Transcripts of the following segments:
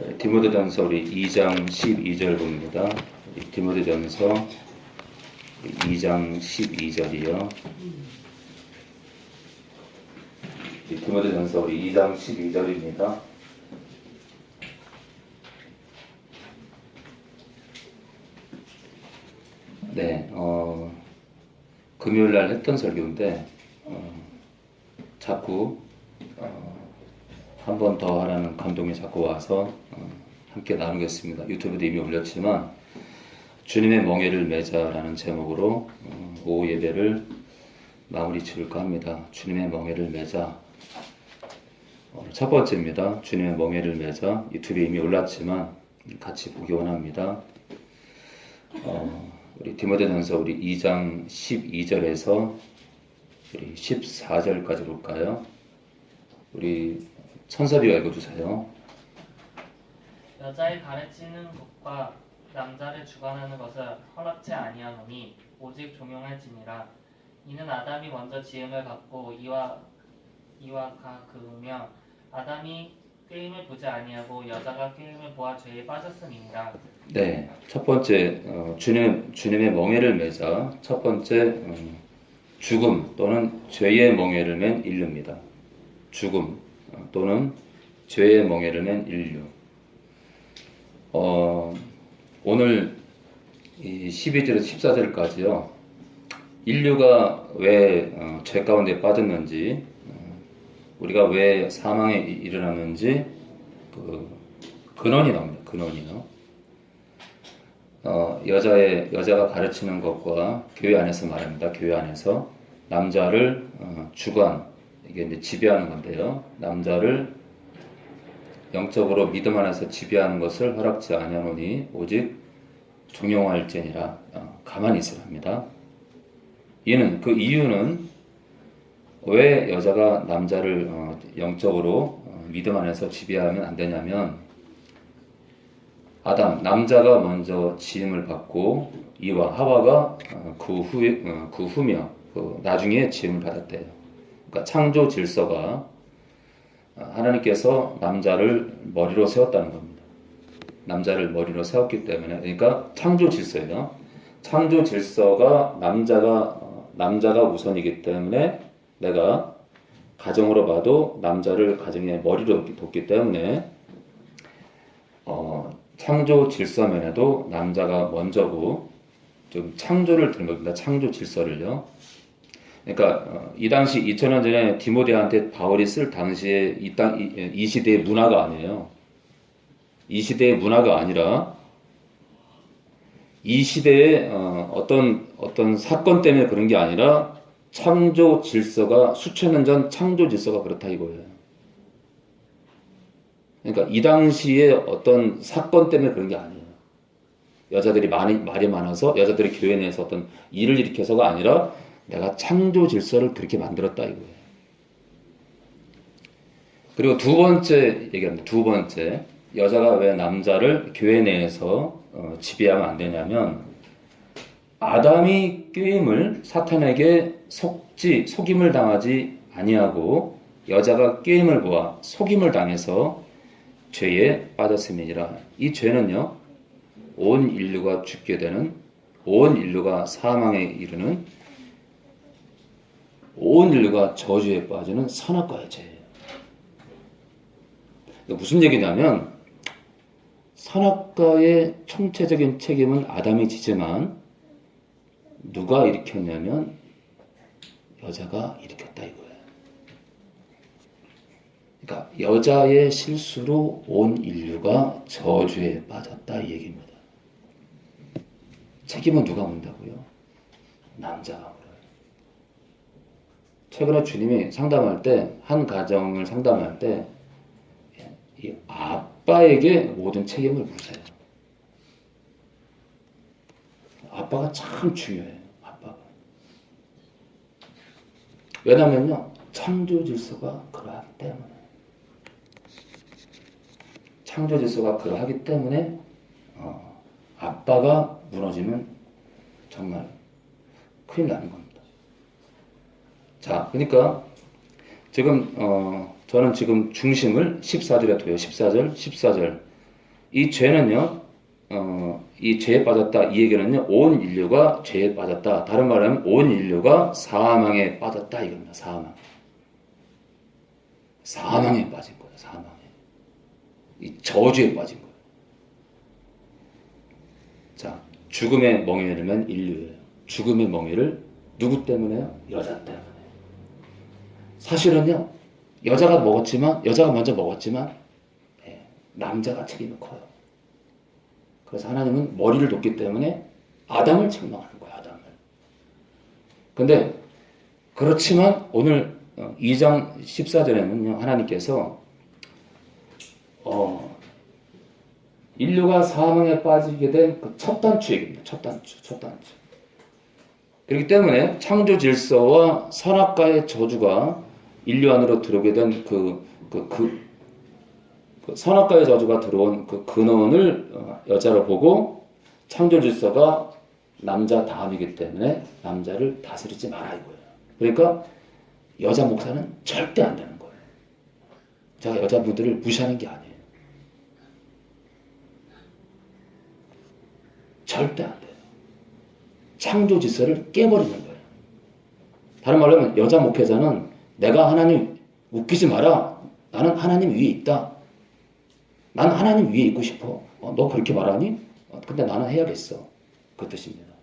디모데전서 우리 2장 12절 봅니다. 디모데전서 2장 12절이요. 디모데전서 우리 2장 12절입니다. 네, 금요일 날 했던 설교인데 자꾸 한 번 더 하라는 감동이 자꾸 와서 함께 나누겠습니다. 유튜브도 이미 올렸지만 주님의 멍에를 매자라는 제목으로 오후 예배를 마무리 지을까 합니다. 주님의 멍에를 매자. 첫 번째입니다. 주님의 멍에를 매자. 유튜브에 이미 올랐지만 같이 보기 원합니다. 우리 디모데전서 우리 2장 12절에서 우리 14절까지 볼까요? 우리 천사비가 읽어주세요. 여자의 가르치는 것과 남자를 주관하는 것을 허락지 아니하노니 오직 종용할지니라. 이는 아담이 먼저 지음을 받고 이와 가 그으며 아담이 꾀임을 보지 아니하고 여자가 꾀임을 보아 죄에 빠졌음이니라. 네, 첫 번째 주님의 멍에를 매자. 첫 번째 죽음 또는 죄의 멍에를 맨 인류입니다. 죽음 또는 죄의 멍에를 맨 인류. 오늘 이 12절에서 14절까지요. 인류가 왜 죄 가운데 빠졌는지, 우리가 왜 사망에 이르렀는지 그 근원이 나옵니다. 근원이요. 여자가 가르치는 것과 교회 안에서 말합니다. 교회 안에서 남자를 주관, 이게 이제 지배하는 건데요. 남자를 영적으로 믿음 안에서 지배하는 것을 허락지 아니하노니 오직 종용할지니라. 가만히 있으라 합니다. 그 이유는 왜 여자가 남자를 영적으로 믿음 안에서 지배하면 안 되냐면, 남자가 먼저 지음을 받고 이와 하와가 그 후며 나중에 지음을 받았대요. 그러니까 창조 질서가 하나님께서 남자를 머리로 세웠다는 겁니다. 남자를 머리로 세웠기 때문에, 그러니까 창조 질서예요. 창조 질서가 남자가 우선이기 때문에 내가 가정으로 봐도 남자를 가정의 머리로 뒀기 때문에 창조 질서면에도 남자가 먼저고 좀 창조를 드는 겁니다. 창조 질서를요. 그러니까 이 당시 2000년 전에 디모데한테 바울이 쓸 당시에 이 시대의 문화가 아니에요. 이 시대의 문화가 아니라 이 시대의 어떤 사건 때문에 그런 게 아니라 창조 질서가 수천 년 전 창조 질서가 그렇다 이거예요. 그러니까 이 당시에 어떤 사건 때문에 그런 게 아니에요. 여자들이 말이 많아서 여자들이 교회 내에서 어떤 일을 일으켜서가 아니라 내가 창조 질서를 그렇게 만들었다 이거예요. 그리고 두 번째 얘기합니다. 두 번째, 여자가 왜 남자를 교회 내에서 지배하면 안 되냐면, 아담이 꾀임을 사탄에게 속임을 당하지 아니하고 여자가 꾀임을 보아 속임을 당해서 죄에 빠졌음이니라. 이 죄는요, 온 인류가 죽게 되는, 온 인류가 사망에 이르는, 온 인류가 저주에 빠지는 선악과의 죄예요. 무슨 얘기냐면, 선악과의 총체적인 책임은 아담이 지지만 누가 일으켰냐면 여자가 일으켰다 이거예요. 그러니까 여자의 실수로 온 인류가 저주에 빠졌다 이 얘기입니다. 책임은 누가 문다고요? 남자가 물어요. 최근에 주님이 상담할 때, 한 가정을 상담할 때 이 아빠에게 모든 책임을 묻어요. 아빠가 참 중요해요. 아빠가. 왜냐면요, 창조 질서가 그러하기 때문에. 창조 질서가 그러하기 때문에 아빠가 무너지면 정말 큰일 나는 겁니다. 자, 그러니까 지금 저는 지금 중심을 14절에 둬요. 14절. 이 죄는요, 이 죄에 빠졌다. 이 얘기는요, 온 인류가 죄에 빠졌다. 다른 말하면 온 인류가 사망에 빠졌다. 이겁니다. 사망에 빠진 거예요. 사망에. 이 저주에 빠진 거예요. 자, 죽음의 멍에를 맨 인류예요. 죽음의 멍에를 누구 때문에요? 여자 때문에. 사실은요, 여자가 먼저 먹었지만, 남자가 책임이 커요. 그래서 하나님은 머리를 뒀기 때문에 아담을 책망하는 거예요, 아담을. 근데, 그렇지만 오늘 2장 14절에는요, 하나님께서, 인류가 사망에 빠지게 된 그 첫 단추 얘기입니다. 첫 단추. 그렇기 때문에 창조 질서와 선악과의 저주가 인류 안으로 들어오게 된 그 선악과의 저주가 들어온 그 근원을 여자로 보고 창조 질서가 남자 다음이기 때문에 남자를 다스리지 마라 이거예요. 그러니까 여자 목사는 절대 안 되는 거예요. 제가 여자분들을 무시하는 게 아니에요. 절대 안 돼요. 창조 질서를 깨버리는 거예요. 다른 말로 하면 여자 목회자는 내가 하나님 웃기지 마라. 나는 하나님 위에 있다. 난 하나님 위에 있고 싶어. 너 그렇게 말하니? 근데 나는 해야겠어. 그 뜻입니다.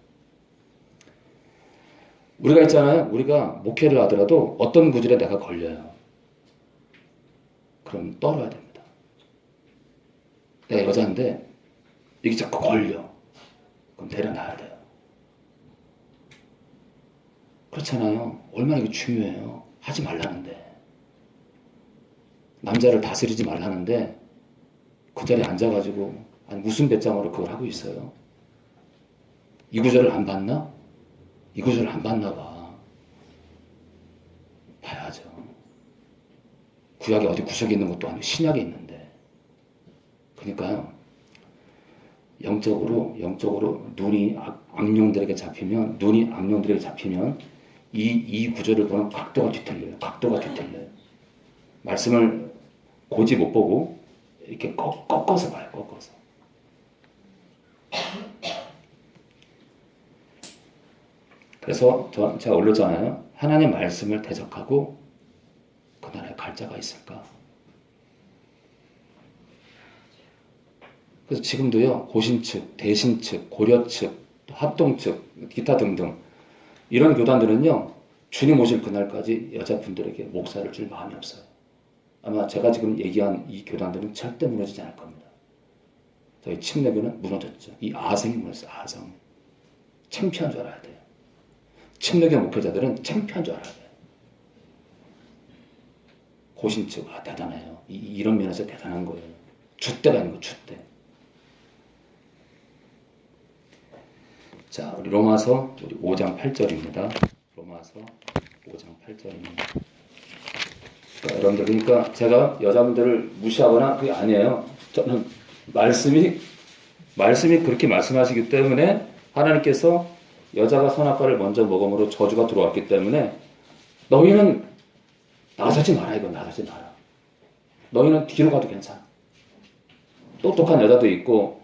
우리가 있잖아요. 우리가 목회를 하더라도 어떤 구절에 내가 걸려요. 그럼 떨어야 됩니다. 내가 여자인데 이게 자꾸 걸려. 그럼 내려놔야 돼요. 그렇잖아요. 얼마나 이게 중요해요. 하지 말라는데. 남자를 다스리지 말라는데 그 자리에 앉아가지고 아니 무슨 배짱으로 그걸 하고 있어요. 이 구절을 안 봤나? 이 구절을 안 봤나 봐. 봐야죠. 구약에 어디 구석에 있는 것도 아니고 신약에 있는데. 그러니까요. 영적으로 눈이 악령들에게 잡히면 이 구절을 보는 각도가 뒤틀려요. 말씀을 고지 못 보고 이렇게 꺾어서 봐요. 꺾어서. 그래서 제가 올렸잖아요. 하나님 말씀을 대적하고 그 나라에 갈 자가 있을까? 그래서 지금도요. 고신측, 대신측, 고려측, 합동측, 기타 등등 이런 교단들은요. 주님 오실 그날까지 여자분들에게 목사를 줄 마음이 없어요. 아마 제가 지금 얘기한 이 교단들은 절대 무너지지 않을 겁니다. 저희 침례교는 무너졌죠. 이 아성이 무너졌어요. 아성. 창피한 줄 알아야 돼요. 침례교 목회자들은 창피한 줄 알아야 돼요. 고신측, 대단해요. 이런 면에서 대단한 거예요. 줏대가 있는 거, 줏대. 자, 우리 로마서 5장 8절입니다. 로마서 5장 8절입니다. 여러분들, 그러니까 제가 여자분들을 무시하거나 그게 아니에요. 저는 말씀이 그렇게 말씀하시기 때문에 하나님께서 여자가 선악과를 먼저 먹음으로 저주가 들어왔기 때문에 너희는 나서지 마라. 이거 나서지 마라. 너희는 뒤로 가도 괜찮아. 똑똑한 여자도 있고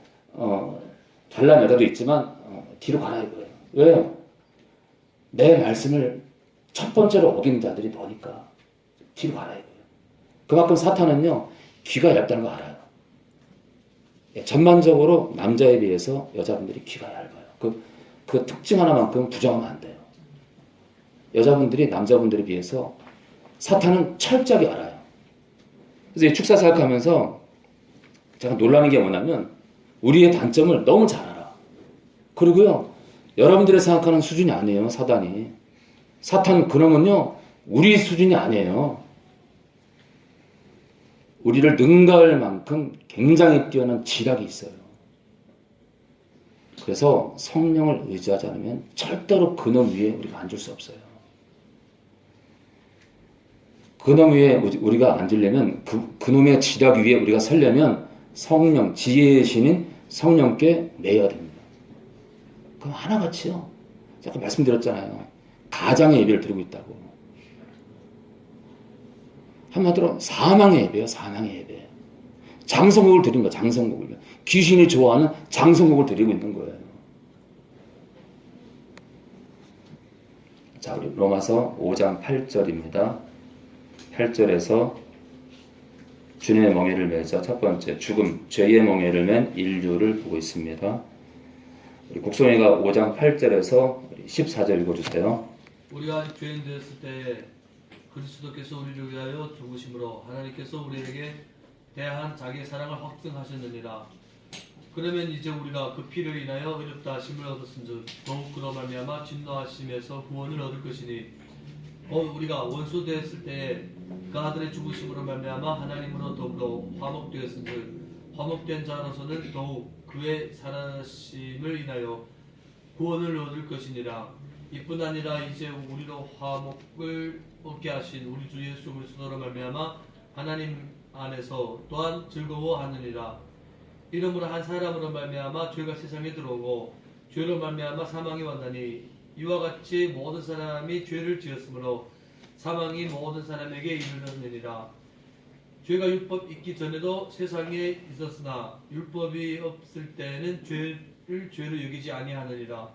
잘난 여자도 있지만 뒤로 가라 이거예요. 왜요? 내 말씀을 첫 번째로 어긴 자들이 너니까 뒤로 가라 이거예요. 그만큼 사탄은요 귀가 얇다는 거 알아요. 전반적으로 남자에 비해서 여자분들이 귀가 얇아요. 그 특징 하나만큼 부정하면 안 돼요. 여자분들이 남자분들에 비해서 사탄은 철저하게 알아요. 그래서 이 축사 사역하면서 제가 놀라는 게 뭐냐면 우리의 단점을 너무 잘 알아. 그리고요 여러분들이 생각하는 수준이 아니에요. 사탄이. 사탄 그놈은요 우리 수준이 아니에요. 우리를 능가할 만큼 굉장히 뛰어난 지략이 있어요. 그래서 성령을 의지하지 않으면 절대로 그놈 위에 우리가 앉을 수 없어요. 그놈 위에 우리가 앉으려면 그놈의 지략 위에 우리가 서려면 성령, 지혜의 신인 성령께 매여야 됩니다. 그럼 하나같이요. 제가 말씀드렸잖아요. 가장의 예배를 드리고 있다고. 한마디로 사망의 예배예요. 사망의 예배. 장성국을 드린 거예요. 장성국을. 귀신이 좋아하는 장성국을 드리고 있는 거예요. 자, 우리 로마서 5장 8절입니다. 8절에서 주님의 멍에를 매자 첫 번째 죽음, 죄의 멍에를 맨 인류를 보고 있습니다. 우리 국성이가 5장 8절에서 14절 읽어주세요. 우리가 죄인 되었을 때 그리스도께서 우리를 위하여 죽으심으로 하나님께서 우리에게 대한 자기의 사랑을 확증하셨느니라. 그러면 이제 우리가 그 피를 인하여 의롭다 하심을 얻었은즉 더욱 그로 말미암아 진노하심에서 구원을 얻을 것이니 우리가 원수 되었을 때에 그 아들의 죽으심으로 말미암아 하나님으로 더불어 화목되었은즉 화목된 자로서는 더욱 그의 살아심을 인하여 구원을 얻을 것이니라. 이뿐 아니라 이제 우리로 화목을 얻게 하신 우리 주 예수 그리스도로 말미암아 하나님 안에서 또한 즐거워하느니라. 이러므로 한 사람으로 말미암아 죄가 세상에 들어오고 죄로 말미암아 사망이 왔나니 이와 같이 모든 사람이 죄를 지었으므로 사망이 모든 사람에게 이르렀느니라. 죄가 율법 있기 전에도 세상에 있었으나 율법이 없을 때는 죄를 죄로 여기지 아니하느니라.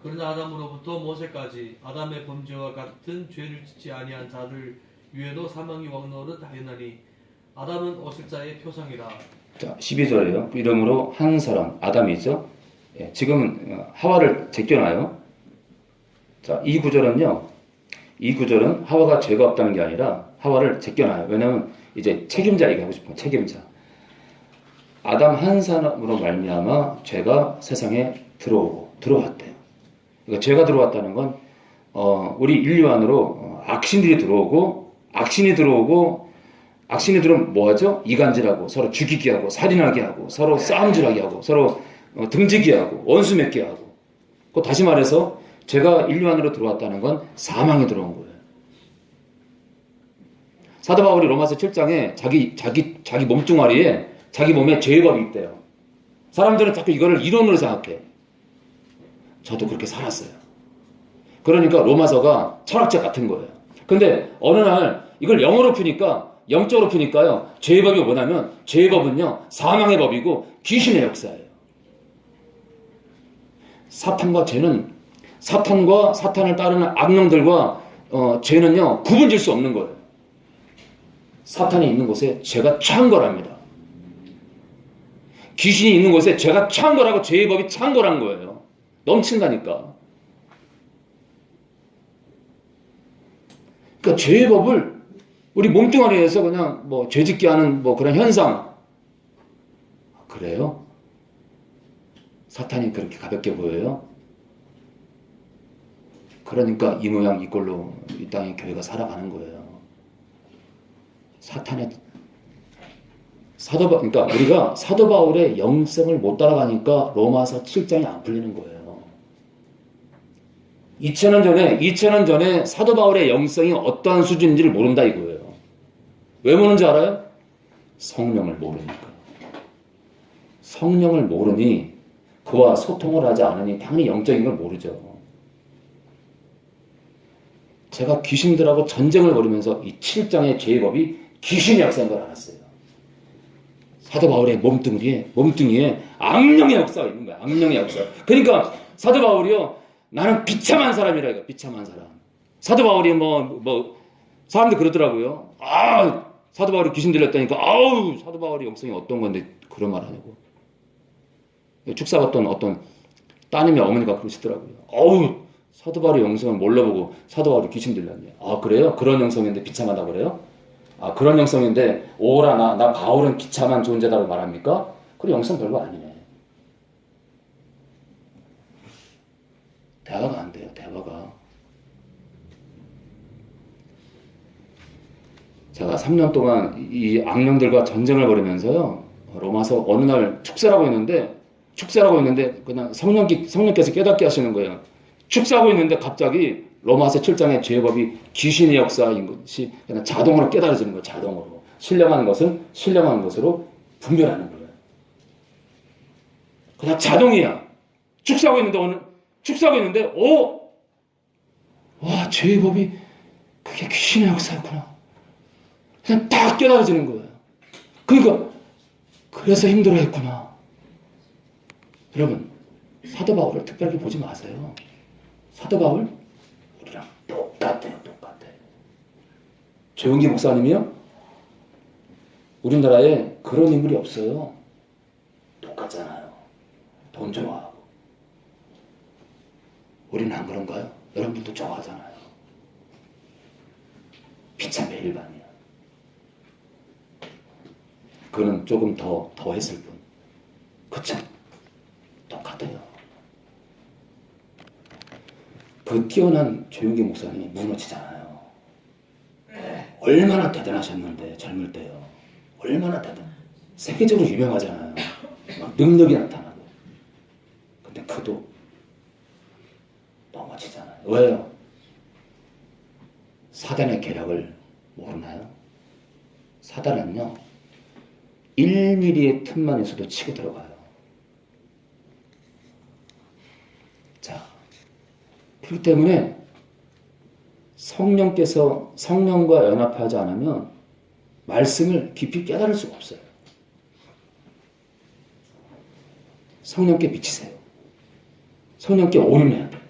그러나 아담으로부터 모세까지 아담의 범죄와 같은 죄를 짓지 아니한 자들 위에도 사망이 왕노릇하였나니 아담은 오실 자의 표상이라. 자, 12절이에요. 이러므로 한 사람, 아담이죠. 예, 지금 하와를 제껴놔요. 자, 이 구절은 하와가 죄가 없다는 게 아니라 하와를 제껴놔요. 왜냐하면 이제 책임자 얘기하고 싶어요. 책임자. 아담 한 사람으로 말미암아 죄가 세상에 들어왔대요. 그러니까 죄가 들어왔다는 건 우리 인류 안으로 악신이 들어오면 뭐하죠? 이간질하고 서로 죽이게 하고 살인하게 하고 서로 싸움질하게 하고 서로 등지게 하고 원수 맺게 하고. 다시 말해서 죄가 인류 안으로 들어왔다는 건 사망이 들어온 거예요. 사도 바울이 로마서 7장에 자기 몸뚱아리에 자기 몸에 죄의 법이 있대요. 사람들은 자꾸 이거를 이론으로 생각해. 저도 그렇게 살았어요. 그러니까 로마서가 철학책 같은 거예요. 근데 어느 날 이걸 영적으로 푸니까요. 죄의 법이 뭐냐면 죄의 법은요. 사망의 법이고 귀신의 역사예요. 사탄과 사탄을 따르는 악령들과 죄는요. 구분질 수 없는 거예요. 사탄이 있는 곳에 죄가 처한 거랍니다. 귀신이 있는 곳에 죄가 처한 거라고 죄의 법이 처한 거란 거예요. 넘친다니까. 그러니까 죄의 법을 우리 몸뚱아리에서 그냥 죄짓게 하는 그런 현상. 그래요? 사탄이 그렇게 가볍게 보여요? 그러니까 이 모양 이 꼴로 이 땅의 교회가 살아가는 거예요. 그러니까 우리가 사도 바울의 영성을 못 따라가니까 로마서 7장이 안 풀리는 거예요. 2000년 전에 사도 바울의 영성이 어떠한 수준인지를 모른다 이거예요. 왜 모르는지 알아요? 성령을 모르니까. 성령을 모르니 그와 소통을 하지 않으니 당연히 영적인 걸 모르죠. 제가 귀신들하고 전쟁을 벌이면서 이 7장의 죄의 법이 귀신의 역사인 걸 알았어요. 사도 바울의 몸뚱이에 악령의 역사가 있는 거야. 악령의 역사. 그러니까 사도 바울이요. 나는 비참한 사람이라 이거. 비참한 사람. 사도 바울이 사람들 그러더라고요. 사도 바울이 귀신 들렸다니까 사도 바울의 영성이 어떤 건데 그런 말 하냐고. 축사 갔던 어떤 따님의 어머니가 그러시더라고요. 사도 바울의 영성을 몰라보고 사도 바울이 귀신 들렸네. 그래요? 그런 영성인데 비참하다고 그래요? 그런 영성인데 오라 나 바울은 비참한 존재다고 말합니까? 그래 영성 별거 아니네. 대화가 안 돼요. 대화가. 제가 3년 동안 이 악령들과 전쟁을 벌이면서요. 로마서 어느 날 축사라고 있는데 그냥 성령께서 깨닫게 하시는 거예요. 축사하고 있는데 갑자기 로마서 7장의 죄의 법이 귀신의 역사인 것이 그냥 자동으로 깨달아지는 거예요. 자동으로. 신령한 것은 신령한 것으로 분별하는 거예요. 그냥 자동이야. 축사하고 있는데 와 죄의 법이 그게 귀신의 역사였구나. 그냥 딱 깨달아지는 거예요. 그러니까 그래서 힘들어했구나. 여러분, 사도 바울을 특별히 보지 마세요. 사도 바울 우리랑 똑같아요. 조용기 목사님이요? 우리나라에 그런 인물이 없어요. 똑같잖아요. 돈 좋아하고. 우리는 안 그런가요? 여러분들도 좋아하잖아요. 비참해 일반이야. 그는 조금 더 했을 뿐. 그쵸? 똑같아요. 그 뛰어난 조용기 목사님이 무너지잖아요. 얼마나 대단하셨는데 젊을 때요. 얼마나 세계적으로 유명하잖아요. 막 능력이 나타나고. 근데 그도 넘어지잖아요. 왜요? 사단의 계략을 모르나요? 사단은요 1mm의 틈만 있어도 치고 들어가요. 자, 그렇기 때문에 성령과 연합하지 않으면 말씀을 깊이 깨달을 수가 없어요. 성령께 미치세요. 성령께 올인해야 돼요.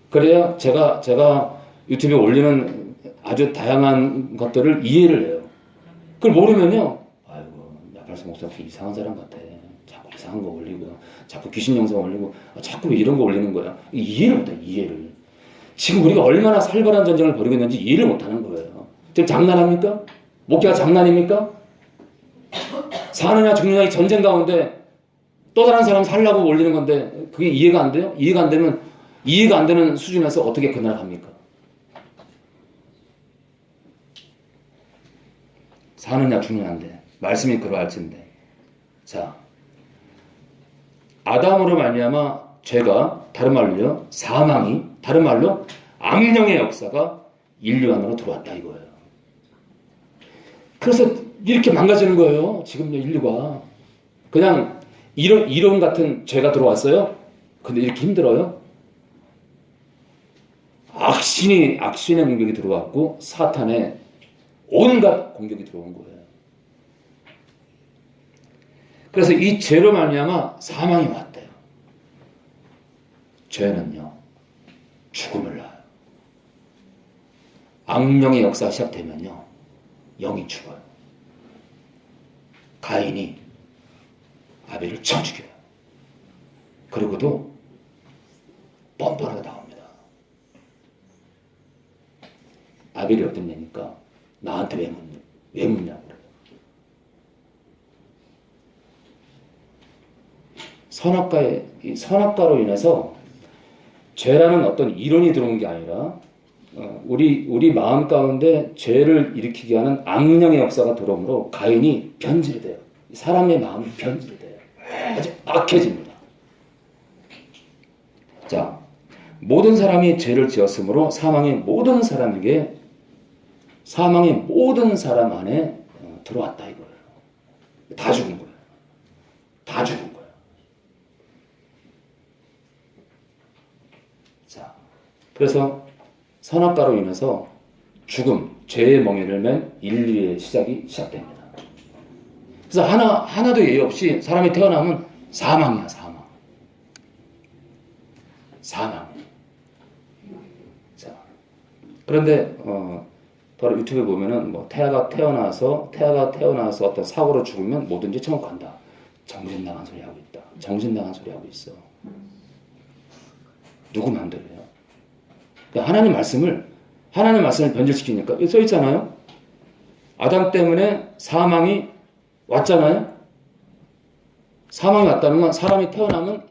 그래야 제가 유튜브에 올리는 아주 다양한 것들을 이해를 해요. 그걸 모르면요, 아이고, 나팔수 목사 이상한 사람 같아. 자꾸 이상한 거 올리고, 자꾸 귀신 영상 올리고, 자꾸 이런 거 올리는 거야. 이해를 못해, 이해를. 지금 우리가 얼마나 살벌한 전쟁을 벌이고 있는지 이해를 못하는 거예요. 지금 장난합니까? 목회가 장난입니까? 사느냐 죽느냐 이 전쟁 가운데 또 다른 사람 살라고 올리는 건데 그게 이해가 안 돼요? 이해가 안 되는 수준에서 어떻게 그 나라 갑니까? 사느냐 죽느냐인데 말씀이 그러할진데. 자, 아담으로 말미암아 죄가, 다른 말로요, 사망이, 다른 말로 악령의 역사가 인류 안으로 들어왔다 이거예요. 그래서 이렇게 망가지는 거예요. 지금 인류가. 그냥 이론 같은 죄가 들어왔어요. 근데 이렇게 힘들어요. 악신의 공격이 들어왔고 사탄의 온갖 공격이 들어온 거예요. 그래서 이 죄로 말미암아 사망이 왔대요. 죄는요 죽음을 낳아요. 악령의 역사가 시작되면요 영이 죽어요. 가인이 아벨을 쳐 죽여요. 그리고도 뻔뻔하게 나옵니다. 아벨이 어떤 얘니까 나한테 왜 묻냐고 그래요. 선악과로 인해서 죄라는 어떤 이론이 들어온 게 아니라 우리 마음 가운데 죄를 일으키게 하는 악령의 역사가 들어오므로 가인이 변질이 돼요. 사람의 마음이 변질이 돼요. 아주 악해집니다. 자, 모든 사람이 죄를 지었으므로 사망이 모든 사람 안에 들어왔다 이거예요. 다 죽은 거예요. 다 죽은 거예요. 자, 그래서 선악과로 인해서 죽음, 죄의 멍에를 맨 인류의 시작이 시작됩니다. 그래서 하나도 예의 없이 사람이 태어나면 사망이야, 사망. 자, 그런데 바로 유튜브에 보면은 뭐 태아가 태어나서 어떤 사고로 죽으면 뭐든지 천국 간다. 정신 나간 소리 하고 있다. 정신 나간 소리 하고 있어. 누구 마음대로요? 그러니까 하나님 말씀을 변질시키니까 여기 써 있잖아요. 아담 때문에 사망이 왔잖아요. 사망이 왔다는 건 사람이 태어나면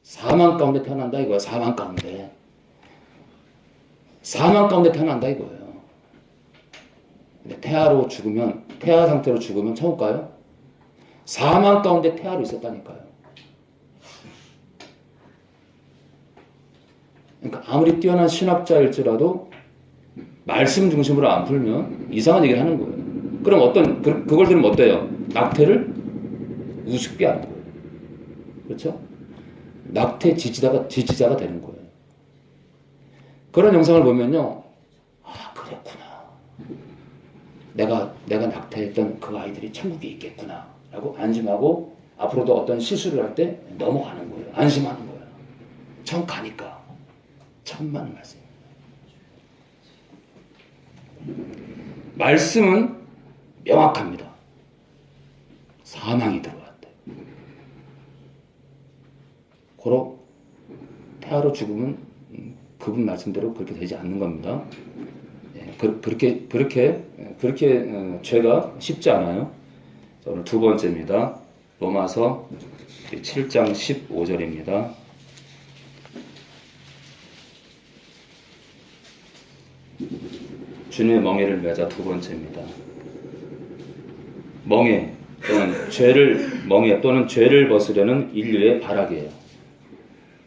사망 가운데 태어난다 이거야. 사망 가운데 태어난다 이거예요. 근데 태아 상태로 죽으면 천국 가요? 사망 가운데 태아로 있었다니까요. 그러니까 아무리 뛰어난 신학자일지라도 말씀 중심으로 안 풀면 이상한 얘기를 하는 거예요. 그럼 그걸 들으면 어때요? 낙태를 우습게 하는 거예요. 그렇죠? 낙태 지지자가 되는 거예요. 그런 영상을 보면요, 아 그랬구나. 내가 낙태했던 그 아이들이 천국에 있겠구나 하고 안심하고 앞으로도 어떤 실수를 할 때 넘어가는 거예요. 안심하는 거예요. 전 가니까. 천만 말씀. 말씀은 명확합니다. 사망이 들어왔대. 고로 폐하로 죽으면 그분 말씀대로 그렇게 되지 않는 겁니다. 그렇게 죄가 쉽지 않아요. 자, 오늘 두 번째입니다. 로마서 7장 15절입니다. 주님의 멍에를 매자 두 번째입니다. 멍에 또는 죄를 벗으려는 인류의 발악이에요.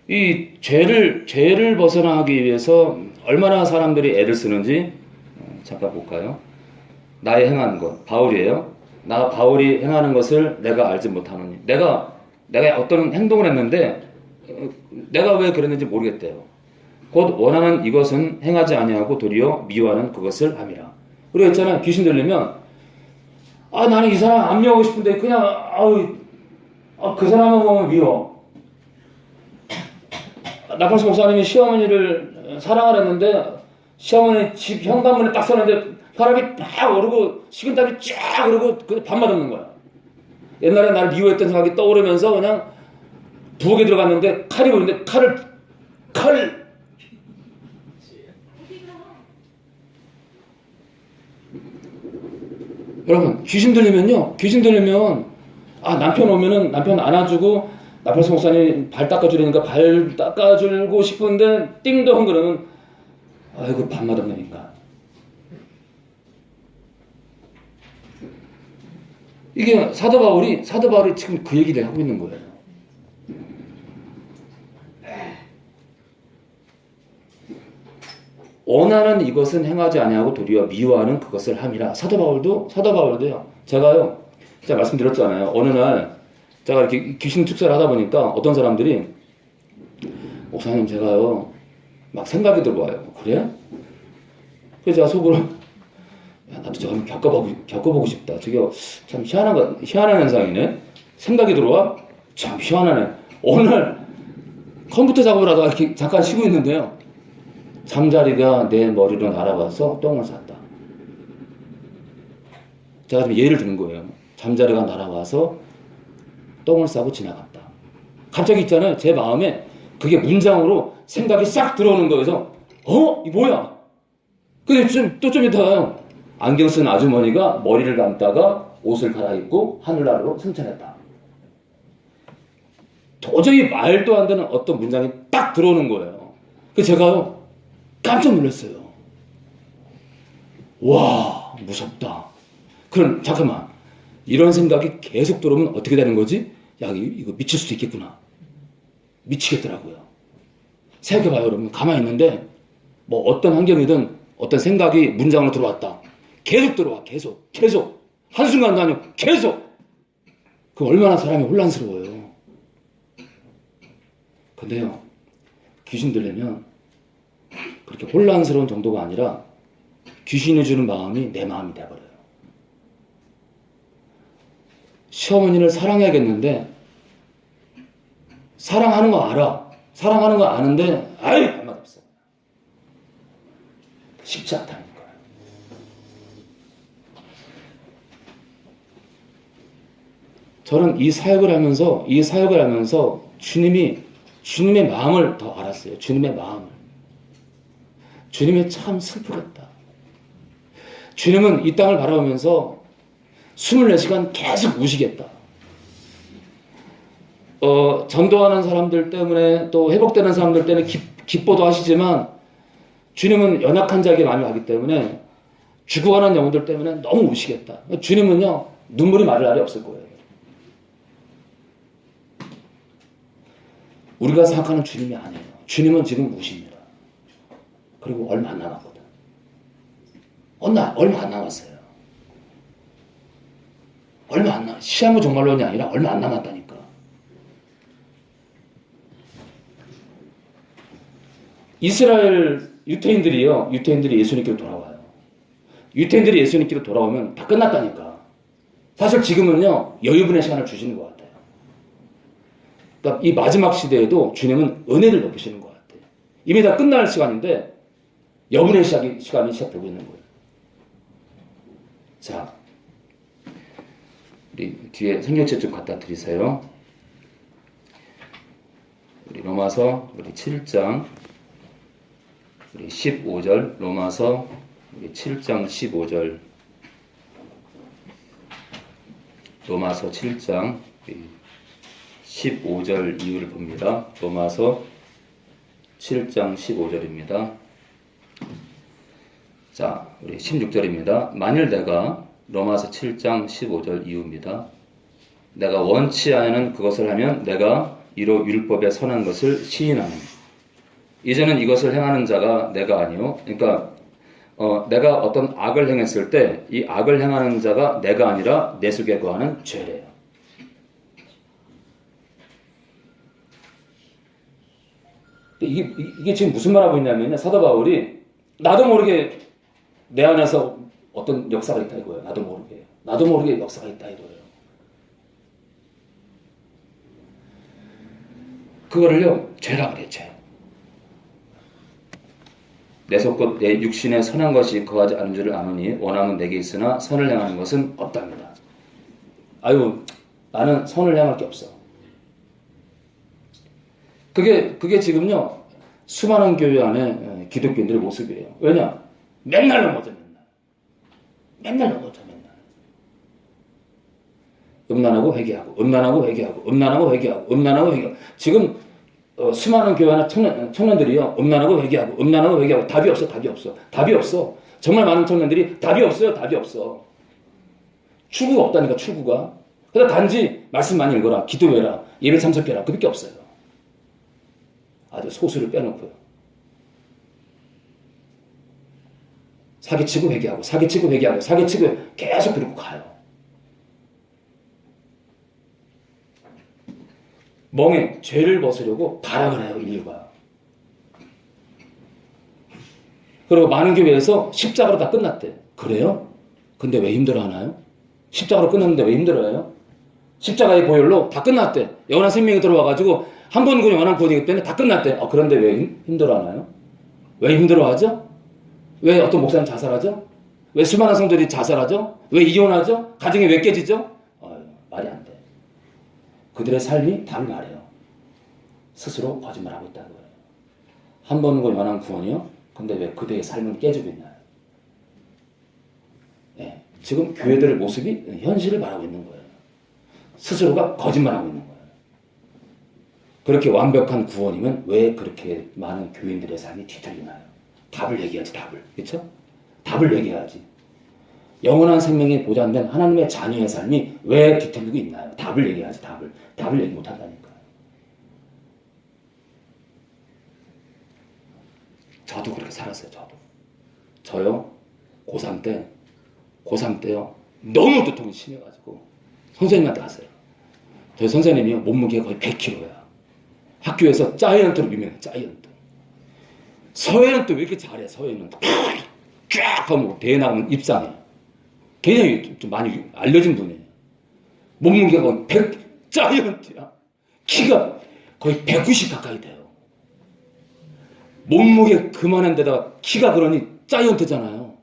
이 죄를 벗어나기 위해서 얼마나 사람들이 애를 쓰는지 잠깐 볼까요? 나의 행하는 것, 바울이에요. 바울이 행하는 것을 내가 알지 못하노니. 내가 어떤 행동을 했는데 내가 왜 그랬는지 모르겠대요. 곧 원하는 이것은 행하지 아니하고 도리어 미워하는 그것을 함이라. 우리가 있잖아요. 귀신 들리면 나는 이 사람 안 미워하고 싶은데 그냥 그 사람만 보면 미워. 나팔수 목사님이 시어머니를 사랑을 했는데 시어머니 집 현관문에 딱 서는데 혈압이 팍 오르고 식은땀이 쫙 오르고 그 밥 맛없는 거야. 옛날에 나를 미워했던 생각이 떠오르면서 그냥 부엌에 들어갔는데 칼이 보이는데 칼 여러분 귀신 들리면 남편 오면은 남편 안아주고 나팔수 목사님 발 닦아주려니까 발 닦아주고 싶은데 띵동 그러면 아이고 밥 맛없으니까. 이게 사도 바울이 지금 그 얘기를 하고 있는 거예요. 원하는 이것은 행하지 아니하고 도리어 미워하는 그것을 함이라. 사도 바울도요. 제가 말씀드렸잖아요. 어느 날 제가 이렇게 귀신 축사를 하다 보니까 어떤 사람들이 목사님 제가요 막 생각이 들어와요. 그래? 그래서 제가 속으로 나도 저거 한번 겪어보고 싶다. 저게 참 희한한 현상이네. 생각이 들어와? 참 희한하네. 오늘 컴퓨터 작업을 하다가 이렇게 잠깐 쉬고 있는데요. 잠자리가 내 머리로 날아와서 똥을 쌌다. 제가 좀 예를 드는 거예요. 잠자리가 날아와서 똥을 싸고 지나갔다. 갑자기 있잖아요. 제 마음에 그게 문장으로 생각이 싹 들어오는 거여서 이 뭐야? 근데 좀 있다가요. 안경 쓴 아주머니가 머리를 감다가 옷을 갈아입고 하늘나라로 승천했다. 도저히 말도 안 되는 어떤 문장이 딱 들어오는 거예요. 그래서 제가요. 깜짝 놀랐어요. 와, 무섭다. 그럼 잠깐만. 이런 생각이 계속 들어오면 어떻게 되는 거지? 야, 이거 미칠 수도 있겠구나. 미치겠더라고요. 생각해봐요, 여러분. 가만히 있는데 뭐 어떤 환경이든 어떤 생각이 문장으로 들어왔다. 계속 들어와. 계속. 한순간도 아니고 계속. 그 얼마나 사람이 혼란스러워요. 근데요. 귀신 들리면 그렇게 혼란스러운 정도가 아니라 귀신이 주는 마음이 내 마음이 돼버려요. 시어머니를 사랑해야겠는데 사랑하는 거 알아. 사랑하는 거 아는데 할 말 없어. 쉽지 않다는 거예요. 저는 이 사역을 하면서 주님의 마음을 더 알았어요. 주님의 마음을. 주님이 참 슬프겠다. 주님은 이 땅을 바라보면서 24시간 계속 우시겠다. 전도하는 사람들 때문에 또 회복되는 사람들 때문에 기뻐도 하시지만 주님은 연약한 자에게 마음이 가기 때문에 죽어가는 영혼들 때문에 너무 우시겠다. 주님은요 눈물이 마를 날이 없을 거예요. 우리가 생각하는 주님이 아니에요. 주님은 지금 우십니다. 그리고 얼마 안 남았거든. 얼마 안 남았어요. 시한부 종말론이 아니라 얼마 안 남았다니까. 이스라엘 유태인들이 예수님께로 돌아와요. 유태인들이 예수님께로 돌아오면 다 끝났다니까. 사실 지금은요, 여유분의 시간을 주시는 것 같아요. 그러니까 이 마지막 시대에도 주님은 은혜를 베푸시는 것 같아요. 이미 다 끝날 시간인데 여분의 시간이 시작되고 있는 거예요. 자, 우리 뒤에 생명책 좀 갖다 드리세요. 우리 로마서 우리 7장 우리 15절 로마서 우리 7장 15절 로마서 7장 15절 이유를 봅니다. 로마서 7장 15절입니다. 자, 우리 16절입니다. 만일 내가 로마서 7장 15절 이유입니다. 내가 원치 않는 그것을 하면 내가 이로 율법에 선한 것을 시인하는. 이제는 이것을 행하는 자가 내가 아니요. 그러니까 내가 어떤 악을 행했을 때 이 악을 행하는 자가 내가 아니라 내 속에 거하는 죄래요. 이게 지금 무슨 말하고 있냐면요. 사도 바울이 나도 모르게 내 안에서 어떤 역사가 있다 이거예요. 나도 모르게 역사가 있다 이거예요. 그거를요, 죄라 그래, 죄. 내 속곧 내 육신에 선한 것이 거하지 않은 줄을 아노니 원함은 내게 있으나 선을 행하는 것은 없답니다. 아유, 나는 선을 행할 게 없어. 그게 지금요, 수많은 교회 안에 기독교인들의 모습이에요. 왜냐? 맨날 넘어져, 맨날 넘어져. 음란하고 회개하고, 음란하고 회개하고, 음란하고 회개하고, 음란하고 회개하고. 지금 수많은 교회 안에 청년들이요, 음란하고 회개하고, 음란하고 회개하고. 답이 없어. 정말 많은 청년들이 답이 없어. 출구가 없다니까, 출구가. 그래서 단지 말씀 많이 읽어라, 기도해라, 예배 참석해라, 그밖에 없어요. 아주 소수를 빼놓고요. 사기치고 회개하고 계속 그러고 가요. 멍에 죄를 벗으려고 발악을 해요, 인류가. 그리고 많은 교회에서 십자가로 다 끝났대. 그래요? 근데 왜 힘들어하나요? 십자가로 끝났는데 왜 힘들어해요? 십자가의 보혈로 다 끝났대. 영원한 생명이 들어와가지고 한 번 구원 영원한 구원이기 때문에 다 끝났대. 그런데 왜 힘들어하나요? 왜 힘들어하죠? 왜 어떤 목사님 자살하죠? 왜 수많은 성도들이 자살하죠? 왜 이혼하죠? 가정이 왜 깨지죠? 말이 안 돼. 그들의 삶이 답을 말해요. 스스로 거짓말하고 있다는 거예요. 한 번 영원한 구원이요? 근데 왜 그들의 삶은 깨지고 있나요? 네, 지금 교회들의 모습이 현실을 말하고 있는 거예요. 스스로가 거짓말하고 있는 거예요. 그렇게 완벽한 구원이면 왜 그렇게 많은 교인들의 삶이 뒤틀리나요? 답을 얘기하지, 답을. 그렇죠? 답을 얘기해야지. 영원한 생명이 보장된 하나님의 자녀의 삶이 왜 뒤틀리고 있나요? 답을 얘기하지, 답을. 답을 얘기 못한다니까요. 저도 그렇게 살았어요, 저요, 고3 때요, 너무 두통이 심해가지고 선생님한테 갔어요. 저희 선생님이요, 몸무게가 거의 100kg야. 학교에서 자이언트로 유명해, 자이언트. 서해는 또 왜 이렇게 잘해, 서해는. 쫙 하면 대회 나가면 입상해. 굉장히 좀 많이 알려진 분이에요. 몸무게가 거의 100, 자이언트야. 키가 거의 190 가까이 돼요. 몸무게 그만한 데다가 키가 그러니 자이언트잖아요.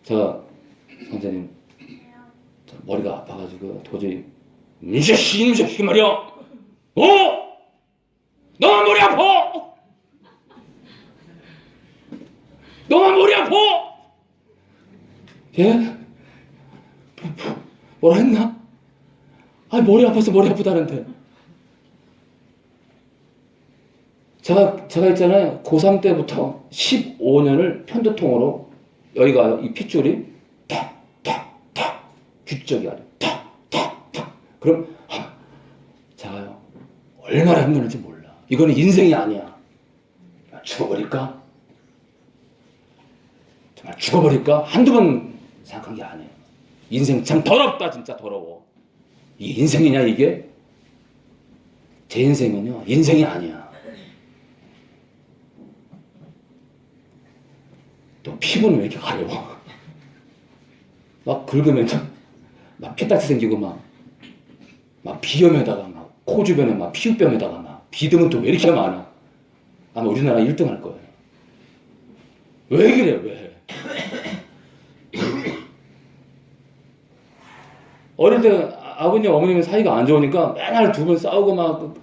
제가 선생님, 머리가 아파가지고 도저히 이 자식 말이야. 너만 머리 아파. 너만 머리 아파. 예? 뭐라 했나? 머리 아파서 머리 아프다는데. 제가 있잖아요. 고3 때부터 15년을 편두통으로 여기가 이 핏줄이 탁탁탁 규적이 아니에요. 탁탁탁. 그럼 제가요 얼마나 힘들는지 몰라. 이거는 인생이 아니야. 죽어버릴까? 정말 죽어버릴까? 한두 번 생각한 게 아니에요. 인생 참 더럽다, 진짜 더러워. 이게 인생이냐, 이게? 제 인생은요, 인생이 아니야. 또 피부는 왜 이렇게 가려워? 막 긁으면 막 피딱지 생기고 막 비염에다가 막 코 주변에 막 피부병에다가 막 비듬은 또 왜 이렇게 많아? 아마 우리나라 1등 할 거예요. 왜 그래, 왜? 어릴 때 아버님, 어머님 사이가 안 좋으니까 맨날 두 분 싸우고 막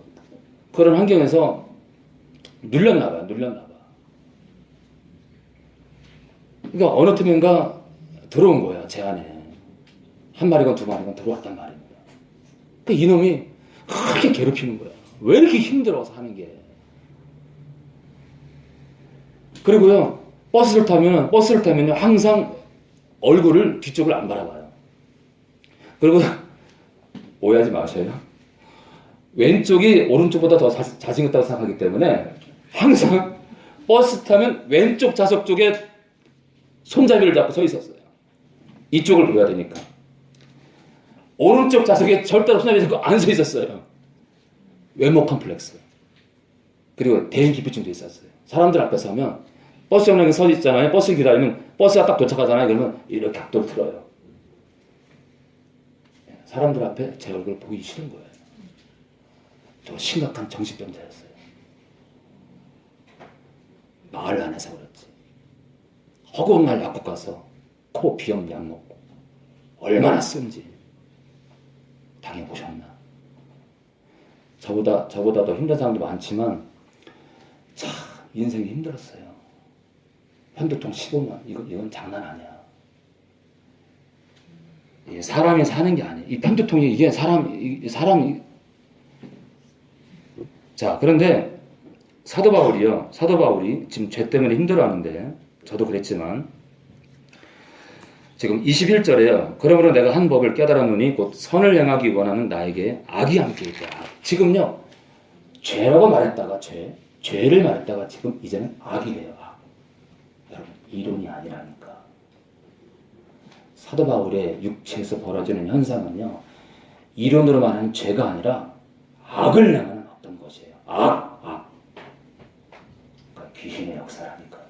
그런 환경에서 눌렸나 봐요, 눌렸나 봐. 그러니까 어느 틈인가 들어온 거예요, 제 안에. 한 마리건 두 마리건 들어왔단 말입니다. 그 이놈이 그렇게 괴롭히는 거야. 왜 이렇게 힘들어서 하는 게. 그리고요, 버스를 타면요, 항상 얼굴을 뒤쪽을 안 바라봐요. 그리고 오해하지 마셔요. 왼쪽이 오른쪽보다 더 잘생겼다고 생각하기 때문에 항상 버스 타면 왼쪽 좌석 쪽에 손잡이를 잡고 서 있었어요. 이쪽을 보여야 되니까. 오른쪽 좌석에 절대로 손잡이 잡고 안 서 있었어요. 외모 컴플렉스. 그리고 대인 기피증도 있었어요. 사람들 앞에서 하면 버스 정류장에 서 있잖아요. 버스 기다리면 버스가 딱 도착하잖아요. 그러면 이렇게 각도를 틀어요. 사람들 앞에 제 얼굴 보기 싫은 거예요. 저 심각한 정신병자였어요. 마을 안에서 그렇지. 허구한 날 약국 가서 코 비염 약 먹고 얼마나 쓴지 당해보셨나. 저보다 더 힘든 사람도 많지만 참 인생이 힘들었어요. 현두통 15년 이건 장난 아니야. 이게 사람이 사는 게 아니에요. 이 편두통이 이게 사람이 자, 그런데 사도 바울이 지금 죄 때문에 힘들어하는데 저도 그랬지만 지금 21절에요. 그러므로 내가 한 법을 깨달았노니 곧 선을 행하기 원하는 나에게 악이 함께 있다. 지금요, 죄라고 말했다가 죄를 말했다가 지금 이제는 악이래요. 악. 여러분, 이론이 아니라니까. 사도 바울의 육체에서 벌어지는 현상은요, 이론으로 말하는 죄가 아니라 악을 행하는 어떤 것이에요. 악. 그러니까 귀신의 역사라니까요.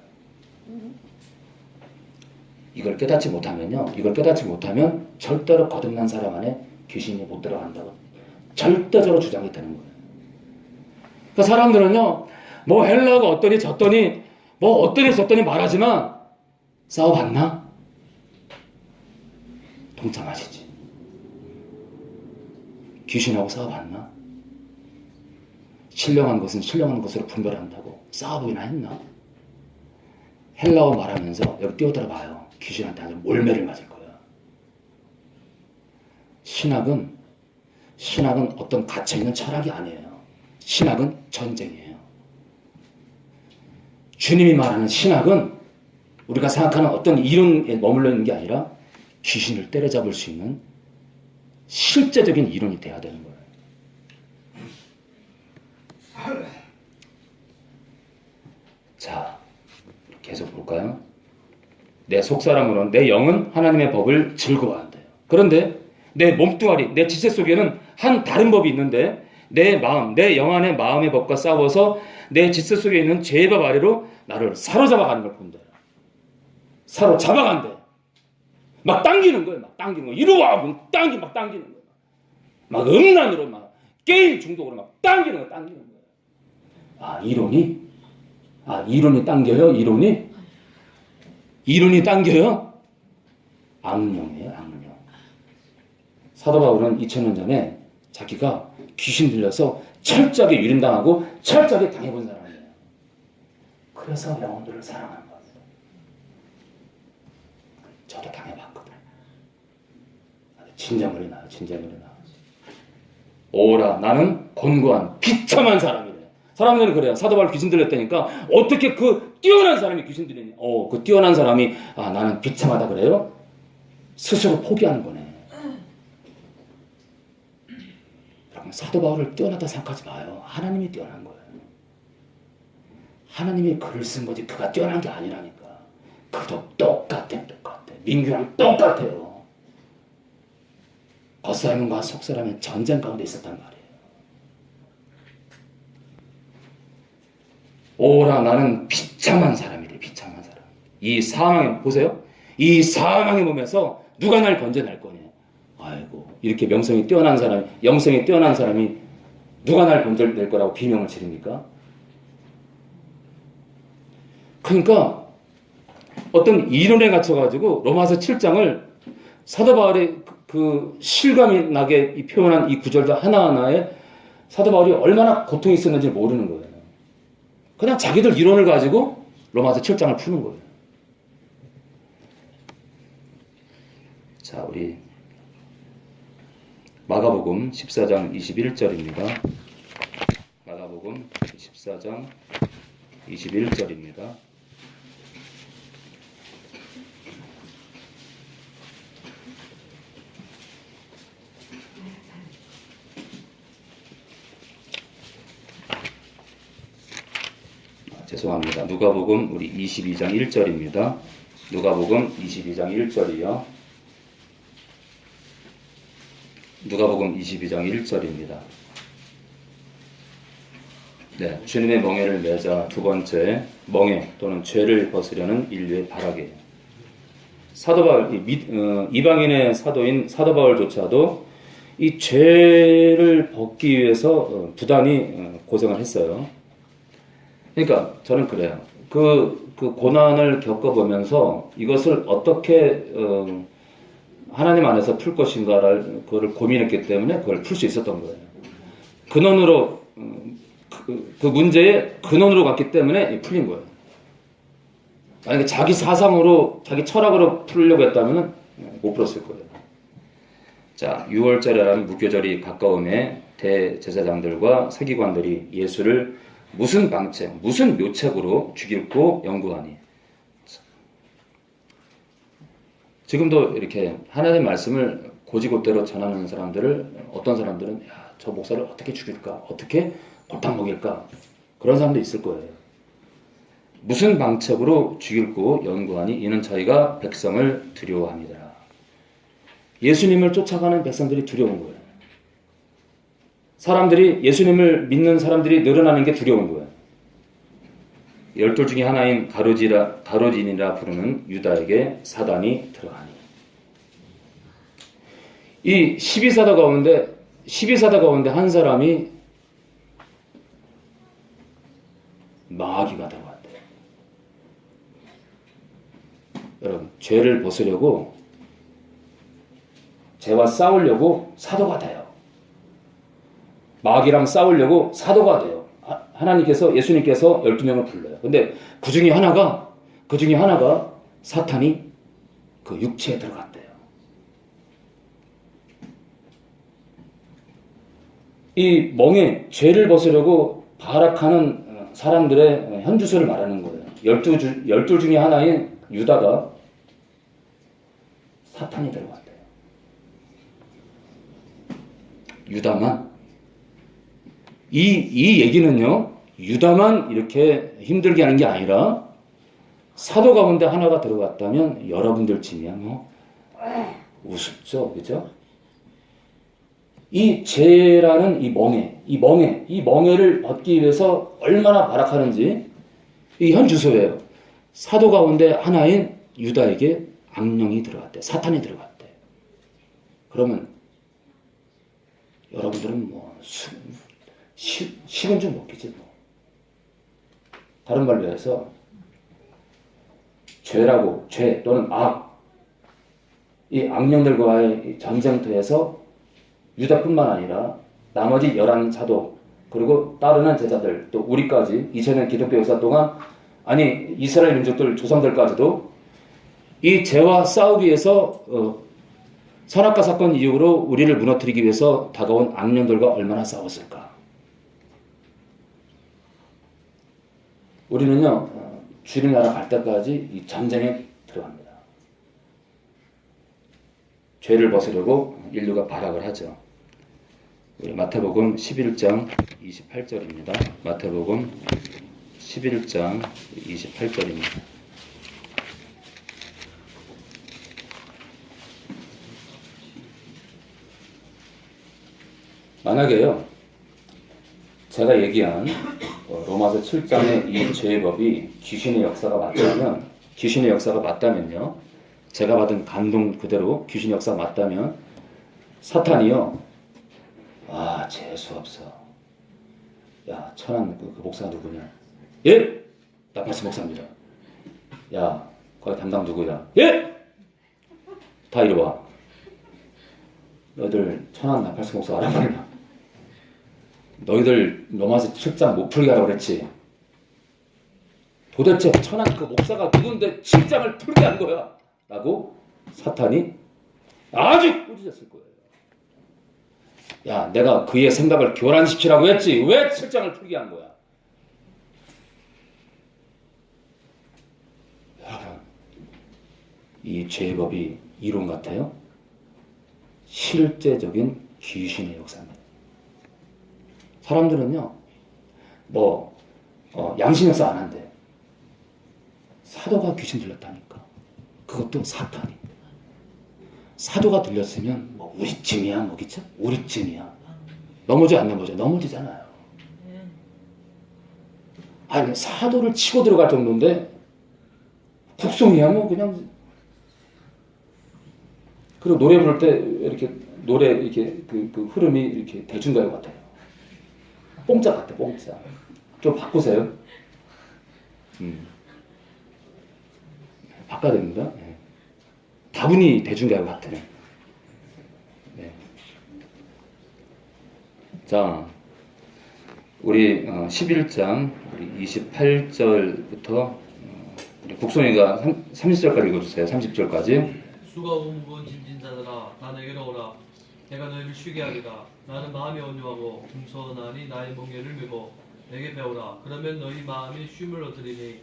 이걸 깨닫지 못하면 절대로 거듭난 사람 안에 귀신이 못 들어간다고 절대적으로 주장했다는 거예요. 그러니까 사람들은요, 뭐 헬라가 어떠니 저떠니 뭐 어떠니 저떠니 말하지만 싸워봤나? 동참하시지. 귀신하고 싸워봤나? 신령한 것은 신령한 것으로 분별한다고 싸워보기나 했나? 헬라어 말하면서 여기 뛰어들어 봐요. 귀신한테 아주 몰매를 맞을 거야. 신학은 어떤 갇혀있는 철학이 아니에요. 신학은 전쟁이에요. 주님이 말하는 신학은 우리가 생각하는 어떤 이론에 머물러 있는 게 아니라 귀신을 때려잡을 수 있는 실제적인 이론이 돼야 되는 거예요. 자, 계속 볼까요? 내 속사람으로는 내 영은 하나님의 법을 즐거워한대요. 그런데 내 몸뚱아리, 내 지체 속에는 한 다른 법이 있는데 내 마음, 내 영 안의 마음의 법과 싸워서 내 지체 속에 있는 죄의 법 아래로 나를 사로잡아가는 걸 본대요. 사로잡아간대. 막 당기는 거예요. 막 당기는 거. 이리 와! 막 당기는 거예요. 막 음란으로 막 게임 중독으로 막 당기는 거예요. 아, 이론이 당겨요? 이론이 당겨요? 악령이에요, 악령. 사도 바울은 2000년 전에 자기가 귀신 들려서 철저하게 유린당하고 철저하게 당해본 사람이에요. 그래서 영혼들을 사랑하는 거예요. 저도 당해봤거든. 진정물이 나요. 오라, 나는 곤고한 비참한 사람이래. 사람들은 그래요. 사도 바울 귀신 들렸다니까 어떻게 그 뛰어난 사람이 귀신 들리니? 그 뛰어난 사람이 나는 비참하다 그래요? 스스로 포기하는 거네. 여러분, 사도 바울을 뛰어나다 생각하지 마요. 하나님이 뛰어난 거예요. 하나님이 글을 쓴 거지 그가 뛰어난 게 아니라니까. 그도 똑같아. 민규랑 똑같아요. 겉사람과 속사람의 전쟁 가운데 있었단 말이에요. 오라, 나는 비참한 사람이래. 비참한 사람. 이 사망의, 보세요. 이 사망의 몸에서 누가 날 건져낼 거냐. 아이고 이렇게 명성이 뛰어난 사람이 영성이 뛰어난 사람이 누가 날 건져낼 거라고 비명을 지릅니까? 그러니까 어떤 이론에 갇혀가지고 로마서 7장을 사도 바울의 그 실감이 나게 표현한 이 구절들 하나하나에 사도 바울이 얼마나 고통이 있었는지 모르는 거예요. 그냥 자기들 이론을 가지고 로마서 7장을 푸는 거예요. 자, 우리 마가복음 14장 21절입니다. 마가복음 14장 21절입니다. 죄송합니다. 누가복음 우리 22장 1절입니다. 누가복음 22장 1절이요. 누가복음 22장 1절입니다. 네, 주님의 멍에를 매자 두 번째 멍에 또는 죄를 벗으려는 인류의 발악이에요. 사도 바울 이방인의 사도인 사도 바울조차도 이 죄를 벗기 위해서 부단히 고생을 했어요. 그러니까 저는 그래요. 그 고난을 겪어보면서 이것을 어떻게 하나님 안에서 풀 것인가를 그거를 고민했기 때문에 그걸 풀 수 있었던 거예요. 근원으로 그 문제의 근원으로 갔기 때문에 풀린 거예요. 만약에 자기 사상으로 자기 철학으로 풀려고 했다면 못 풀었을 거예요. 자, 6월절이라는 무교절이 가까움에 대제사장들과 서기관들이 예수를 무슨 방책, 무슨 묘책으로 죽일고 연구하니. 지금도 이렇게 하나님의 말씀을 고지고대로 전하는 사람들을 어떤 사람들은 야, 저 목사를 어떻게 죽일까? 어떻게 골탕 먹일까? 그런 사람도 있을 거예요. 무슨 방책으로 죽일고 연구하니 이는 저희가 백성을 두려워합니다. 예수님을 쫓아가는 백성들이 두려운 거예요. 사람들이 예수님을 믿는 사람들이 늘어나는 게 두려운 거예요. 12 중에 하나인 가로진이라 부르는 유다에게 사단이 들어가니. 이 12사도 가운데 한 사람이 마귀가 들어갔대요. 여러분, 죄를 벗으려고 죄와 싸우려고 사도가 돼요. 마귀랑 싸우려고 사도가 돼요. 하나님께서 예수님께서 12명을 불러요. 근데 그 중에 하나가 사탄이 그 육체에 들어갔대요. 이 멍에 죄를 벗으려고 발악하는 사람들의 현주소를 말하는 거예요. 12 중에 하나인 유다가 사탄이 들어갔대요. 유다만 이 얘기는요, 유다만 이렇게 힘들게 하는 게 아니라 사도 가운데 하나가 들어갔다면 여러분들 치면 뭐 우습죠, 그죠? 이 죄라는 이 멍에를 벗기 위해서 얼마나 발악하는지 이 현 주소예요. 사도 가운데 하나인 유다에게 악령이 들어갔대, 사탄이 들어갔대. 그러면 여러분들은 뭐 식은 좀 먹겠지 뭐. 다른 말로 해서 죄 또는 이 악령들과의 전쟁터에서 유다뿐만 아니라 나머지 11사도 그리고 따르는 제자들 또 우리까지 2000년 기독교 역사 동안 아니 이스라엘 민족들 조상들까지도 이 죄와 싸우기 위해서 선악과 사건 이후로 우리를 무너뜨리기 위해서 다가온 악령들과 얼마나 싸웠을까. 우리는요, 주님 나라 갈 때까지 이 전쟁에 들어갑니다. 죄를 벗으려고 인류가 발악을 하죠. 우리 마태복음 11장 28절입니다. 마태복음 11장 28절입니다. 만약에요, 제가 얘기한 로마서 7장의 이 죄법이 귀신의 역사가 맞다면요, 제가 받은 감동 그대로 귀신의 역사가 맞다면 사탄이요. 아, 재수없어. 야, 천안 그 목사가 누구냐? 예? 나팔스 목사입니다. 야, 거기 담당 누구야? 예? 다 이리 와. 너희들 천안 나팔스 목사 알아보냐? 너희들 로마서 7장 못 풀게 하라고 그랬지? 도대체 천안 그 목사가 누군데 7장을 풀게 한 거야? 라고 사탄이 아주 꾸짖었을 거예요. 야, 내가 그의 생각을 교란시키라고 했지. 왜 7장을 풀게 한 거야? 여러분, 이 죄법이 이론 같아요? 실제적인 귀신의 역사입니다. 사람들은요, 양심 역사 안 한대. 사도가 귀신 들렸다니까. 그것도 사탄이. 사도가 들렸으면 우리쯤이야, 뭐겠죠? 우리쯤이야. 넘어져 안 넘어져? 넘어지잖아요. 아니, 사도를 치고 들어갈 정도인데 북송이야 뭐 그냥. 그리고 노래 부를 때 이렇게 노래 이렇게 그 흐름이 이렇게 대중가요 같아요. 뽕짝 같아, 뽕짝. 좀 바꾸세요. 바꿔야 됩니다. 네. 다분히 대중가요 같아. 네. 자, 우리 11장 우리 28절부터 우리 국송이가 30절까지 읽어주세요. 30절까지. 수가 무거운 짐진 자들아 다 내게로 오라. 내가 너희를 쉬게 하리라. 나는 마음이 온유하고 겸손하니 나의 멍에를 메고 내게 배우라. 그러면 너희 마음이 쉼을 얻으리니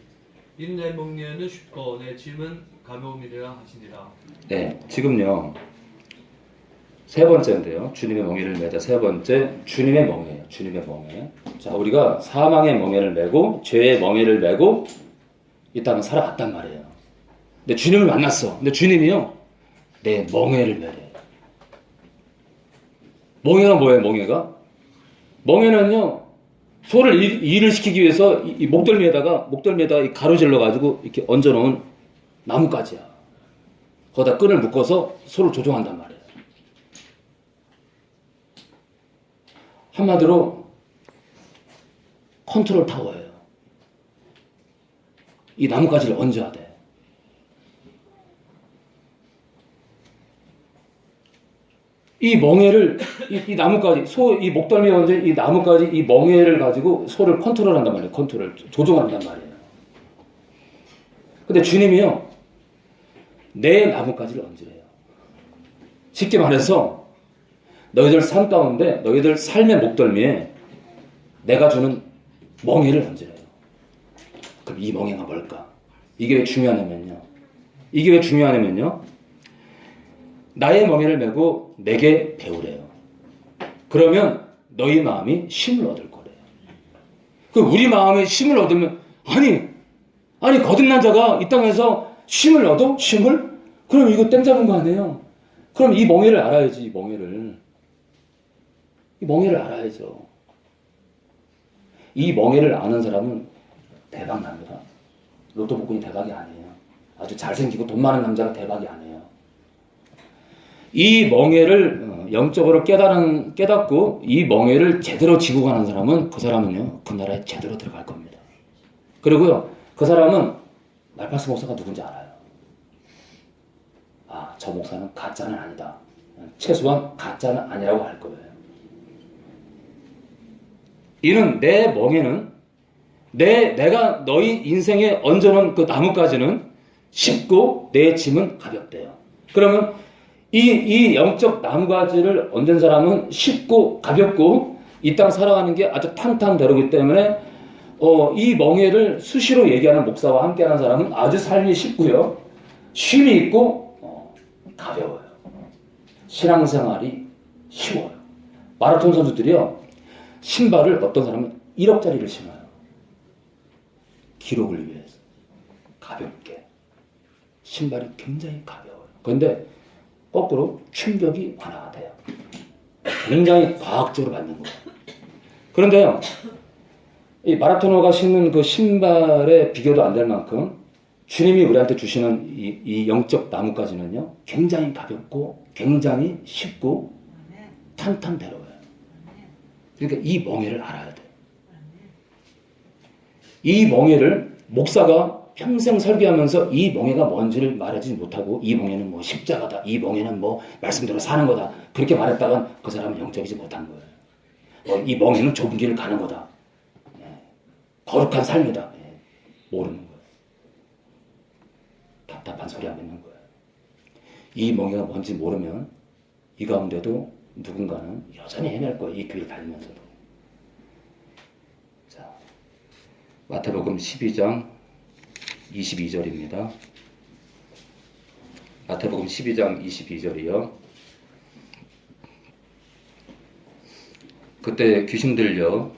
이는 내 멍에는 쉽고 내 짐은 가벼움이라 하시니라. 네, 지금요 세 번째인데요. 주님의 멍에를 매자. 세 번째, 주님의 멍에예요. 주님의 멍에. 자, 우리가 사망의 멍에를 메고 죄의 멍에를 메고 이 땅을 살아갔단 말이에요. 근데 주님을 만났어. 근데 주님이요 내 멍에를 매래. 멍에가 뭐예요? 멍에는요 소를 일을 시키기 위해서 이 목덜미에다가 이 가로질러 가지고 이렇게 얹어놓은 나뭇가지야. 거기다 끈을 묶어서 소를 조종한단 말이에요. 한마디로 컨트롤 타워예요. 이 나뭇가지를 얹어야 돼. 이 멍에를 이 나뭇가지 이 목덜미에 얹은 이 나뭇가지 이 멍에를 가지고 소를 컨트롤한단 말이에요. 컨트롤 조종한단 말이에요. 근데 주님이요 내 나뭇가지를 얹으래요. 쉽게 말해서 너희들 삶 가운데 너희들 삶의 목덜미에 내가 주는 멍에를 얹으래요. 그럼 이 멍에가 뭘까? 이게 왜 중요하냐면요. 나의 멍에를 메고 내게 배우래요. 그러면 너희 마음이 쉼을 얻을 거래요. 그 우리 마음에 쉼을 얻으면 아니 거듭난 자가 이 땅에서 쉼을 얻어? 쉼을? 그럼 이거 땡 잡은 거 아니에요? 그럼 이 멍에를 알아야지. 이 멍에를 알아야죠. 이 멍에를 아는 사람은 대박 납니다. 로또 복권이 대박이 아니에요. 아주 잘생기고 돈 많은 남자가 대박이 아니에요. 이 멍에를 영적으로 깨닫고 이 멍에를 제대로 지고 가는 사람은 그 사람은요 그 나라에 제대로 들어갈 겁니다. 그리고요 그 사람은 말파스 목사가 누군지 알아요. 아, 저 목사는 가짜는 아니다. 최소한 가짜는 아니라고 할 거예요. 이는 내 멍에는 내가 너희 인생에 얹어놓은 그 나뭇가지는 쉽고 내 짐은 가볍대요. 그러면 이 영적 나뭇가지를 얹은 사람은 쉽고 가볍고 이 땅 살아가는 게 아주 탄탄대로기 때문에 이 멍에를 수시로 얘기하는 목사와 함께하는 사람은 아주 삶이 쉽고요. 쉼이 있고 가벼워요. 신앙생활이 쉬워요. 마라톤 선수들이요. 신발을 어떤 사람은 1억짜리를 신어요. 기록을 위해서. 가볍게. 신발이 굉장히 가벼워요. 그런데 거꾸로 충격이 완화가 돼요. 굉장히 과학적으로 맞는 거예요. 그런데요, 이 마라토너가 신는 그 신발에 비교도 안 될 만큼 주님이 우리한테 주시는 이 영적 나뭇가지는요, 굉장히 가볍고, 굉장히 쉽고, 산탄대로워요. 그러니까 이 멍에를 알아야 돼. 이 멍에를 목사가 평생 설교하면서 이 멍에가 뭔지를 말하지 못하고 이 멍에는 뭐 십자가다, 이 멍에는 뭐 말씀대로 사는 거다 그렇게 말했다간 그 사람은 영적이지 못한 거예요. 이 멍에는 좁은 길을 가는 거다. 거룩한 삶이다. 모르는 거예요. 답답한 소리 하고 있는 거예요. 이 멍에가 뭔지 모르면 이 가운데도 누군가는 여전히 헤맬 거예요. 이 교회를 다니면서도. 자, 마태복음 12장 22절입니다. 마태복음 12장 22절이요. 그때 귀신 들려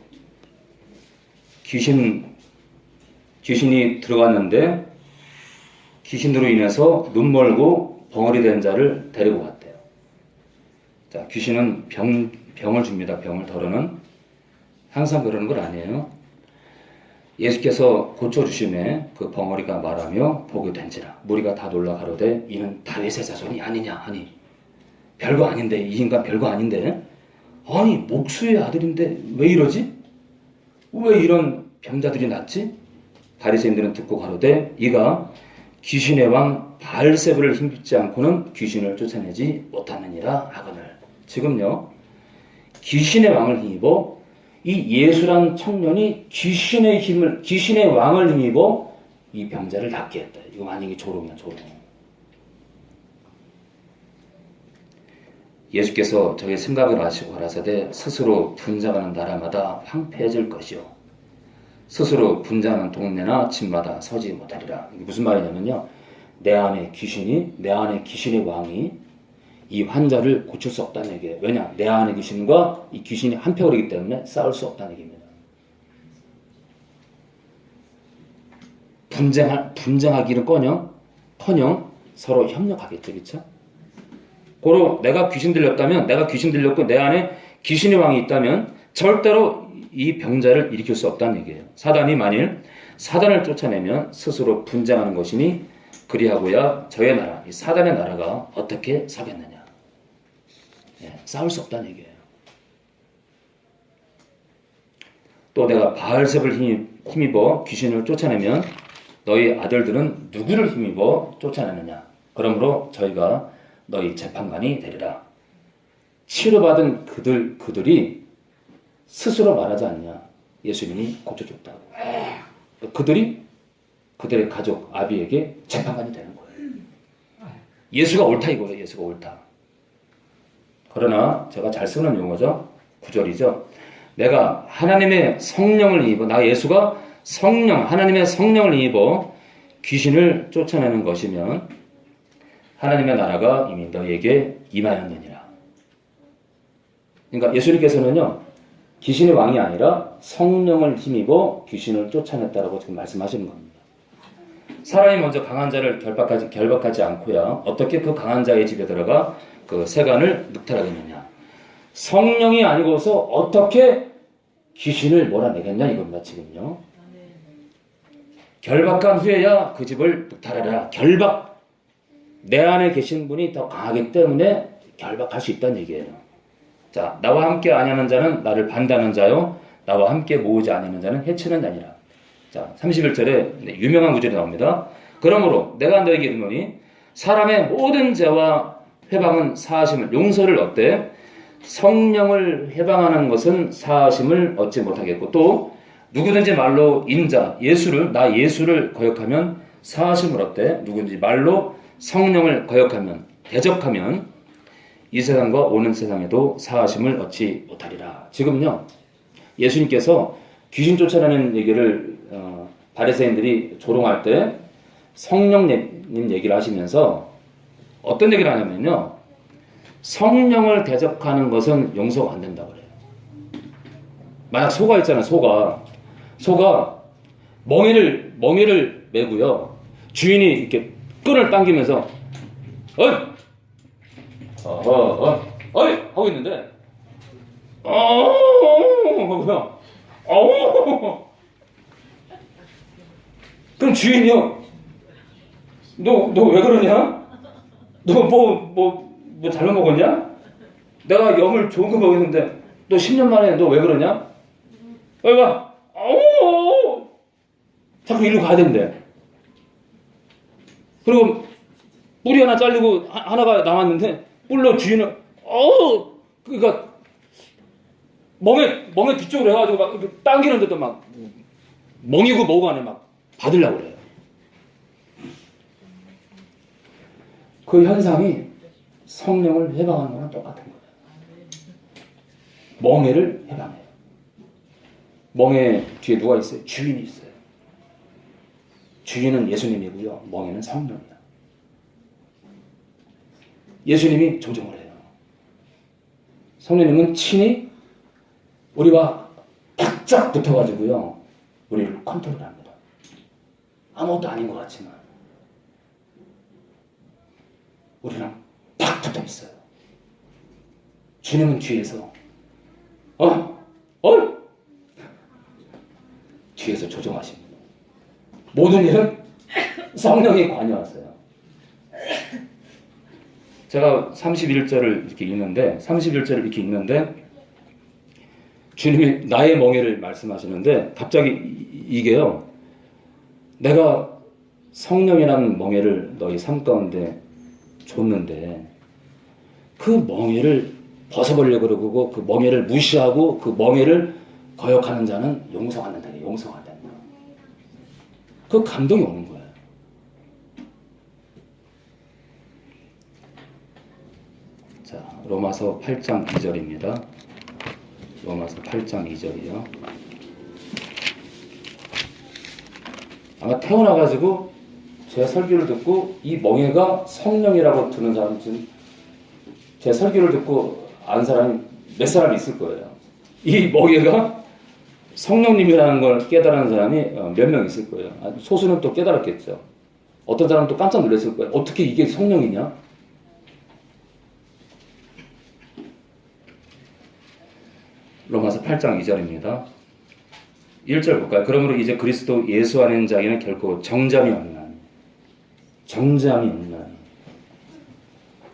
귀신이 들어갔는데 귀신으로 인해서 눈멀고 벙어리 된 자를 데리고 갔대요. 자, 귀신은 병을 줍니다. 병을 덜어는 항상 그러는 건 아니에요. 예수께서 고쳐주심에 그 벙어리가 말하며 보게 된지라 무리가 다 놀라 가로되 이는 다윗의 자손이 아니냐 하니 별거 아닌데 이 인간 별거 아닌데 아니 목수의 아들인데 왜 이러지? 왜 이런 병자들이 났지? 바리새인들은 듣고 가로되 이가 귀신의 왕 바알세불을 힘입지 않고는 귀신을 쫓아내지 못하느니라 하거늘. 지금요 귀신의 왕을 힘입어 이 예수란 청년이 귀신의 왕을 힘입어 이 병자를 낫게 했다. 이거 만약에 조롱이야, 조롱. 예수께서 저의 생각을 아시고 가라사대 스스로 분장하는 나라마다 황폐해질 것이요 스스로 분장하는 동네나 집마다 서지 못하리라. 이게 무슨 말이냐면요, 내 안에 귀신의 왕이 이 환자를 고칠 수 없다는 얘기예요. 왜냐? 내 안에 귀신과 이 귀신이 한패거리기 때문에 싸울 수 없다는 얘기입니다. 분쟁하기는커녕 서로 협력하겠죠, 그렇죠? 고로 내가 귀신 들렸고 내 안에 귀신의 왕이 있다면 절대로 이 병자를 일으킬 수 없다는 얘기예요. 사단이 만일 사단을 쫓아내면 스스로 분쟁하는 것이니 그리하고야 저의 나라, 이 사단의 나라가 어떻게 서겠느냐. 싸울 수 없다는 얘기예요. 또 내가 바알세불 힘입어 귀신을 쫓아내면 너희 아들들은 누구를 힘입어 쫓아내느냐. 그러므로 저희가 너희 재판관이 되리라. 치료받은 그들이 스스로 말하지 않냐. 예수님이 고쳐줬다고. 그들이 그들의 가족 아비에게 재판관이 되는 거예요. 예수가 옳다 이거예요. 예수가 옳다. 그러나 제가 잘 쓰는 용어죠. 9절이죠. 내가 하나님의 성령을 입어, 나 예수가 하나님의 성령을 입어 귀신을 쫓아내는 것이면 하나님의 나라가 이미 너희에게 임하였느니라. 그러니까 예수님께서는요, 귀신의 왕이 아니라 성령을 힘입어 귀신을 쫓아냈다라고 지금 말씀하시는 겁니다. 사람이 먼저 강한 자를 결박하지 않고야 어떻게 그 강한 자의 집에 들어가 그 세간을 늑탈하겠느냐. 성령이 아니고서 어떻게 귀신을 몰아내겠냐 이겁니다. 지금요. 결박한 후에야 그 집을 늑탈하라. 내 안에 계신 분이 더 강하기 때문에 결박할 수 있다는 얘기예요. 자, 나와 함께 아니하는 자는 나를 반대하는 자요, 나와 함께 모으지 아니하는 자는 해치는 자니라. 자, 31절에 유명한 구절이 나옵니다. 그러므로 내가 너에게 이르노니 사람의 모든 죄와 회방은 사하심을, 용서를 얻되 성령을 회방하는 것은 사하심을 얻지 못하겠고, 또 누구든지 말로 나 예수를 거역하면 사하심을 얻되 누구든지 말로 성령을 거역하면, 대적하면 이 세상과 오는 세상에도 사하심을 얻지 못하리라. 지금요, 예수님께서 귀신 쫓아내는 얘기를 바리새인들이 조롱할 때 성령님 얘기를 하시면서 어떤 얘기를 하냐면요, 성령을 대적하는 것은 용서가 안 된다고 그래요. 만약 소가 있잖아요. 소가 멍에를 메고요, 주인이 이렇게 끈을 당기면서 어이 하고 있는데 하고요. 그럼 주인이요, 너 왜 그러냐? 너 뭐 잘못 먹었냐? 내가 염을 좋은 거 먹였는데 너 10년 만에 너 왜 그러냐? 빨리 와. 어우, 자꾸 일로 가야 된대. 그리고 뿔이 하나 잘리고 하나가 남았는데 뿔로 주인을 그러니까 멍에 뒤쪽으로 해가지고 막 이렇게 당기는데도 막 멍이고 뭐고 안에 막 받으려고 그래요. 그 현상이 성령을 해방하는 거랑 똑같은 거예요. 멍에를 해방해요. 멍에 뒤에 누가 있어요? 주인이 있어요. 주인은 예수님이고요. 멍에는 성령이야. 예수님이 조정을 해요. 성령님은 친히 우리와 바짝 붙어가지고요. 우리를 컨트롤합니다. 아무것도 아닌 것 같지만 우리랑 팍 붙어 있어요. 주님은 뒤에서 뒤에서 조정하십니다. 모든 일은 성령이 관여하세요. 제가 31절을 이렇게 읽는데 주님이 나의 멍에를 말씀하시는데 갑자기 이게요. 내가 성령이라는 멍에를 너희 삶 가운데 줬는데 그 멍에를 벗어버리려고 그러고 그 멍에를 무시하고 그 멍에를 거역하는 자는 용서가 안 된다. 용서가 안 된다. 그 감동이 오는 거예요. 자, 로마서 8장 2절입니다. 로마서 8장 2절이요. 아마 태어나가지고 제 설교를 듣고 이 멍에가 성령이라고 드는 사람 지금 제 설교를 듣고 안 사람이 몇 사람이 있을 거예요. 이 멍에가 성령님이라는 걸 깨달은 사람이 몇 명 있을 거예요. 소수는 또 깨달았겠죠. 어떤 사람은 또 깜짝 놀랐을 거예요. 어떻게 이게 성령이냐? 로마서 8장 2절입니다. 1절 볼까요? 그러므로 이제 그리스도 예수 안에 있는 자에게는 결코 정잠이 없나니.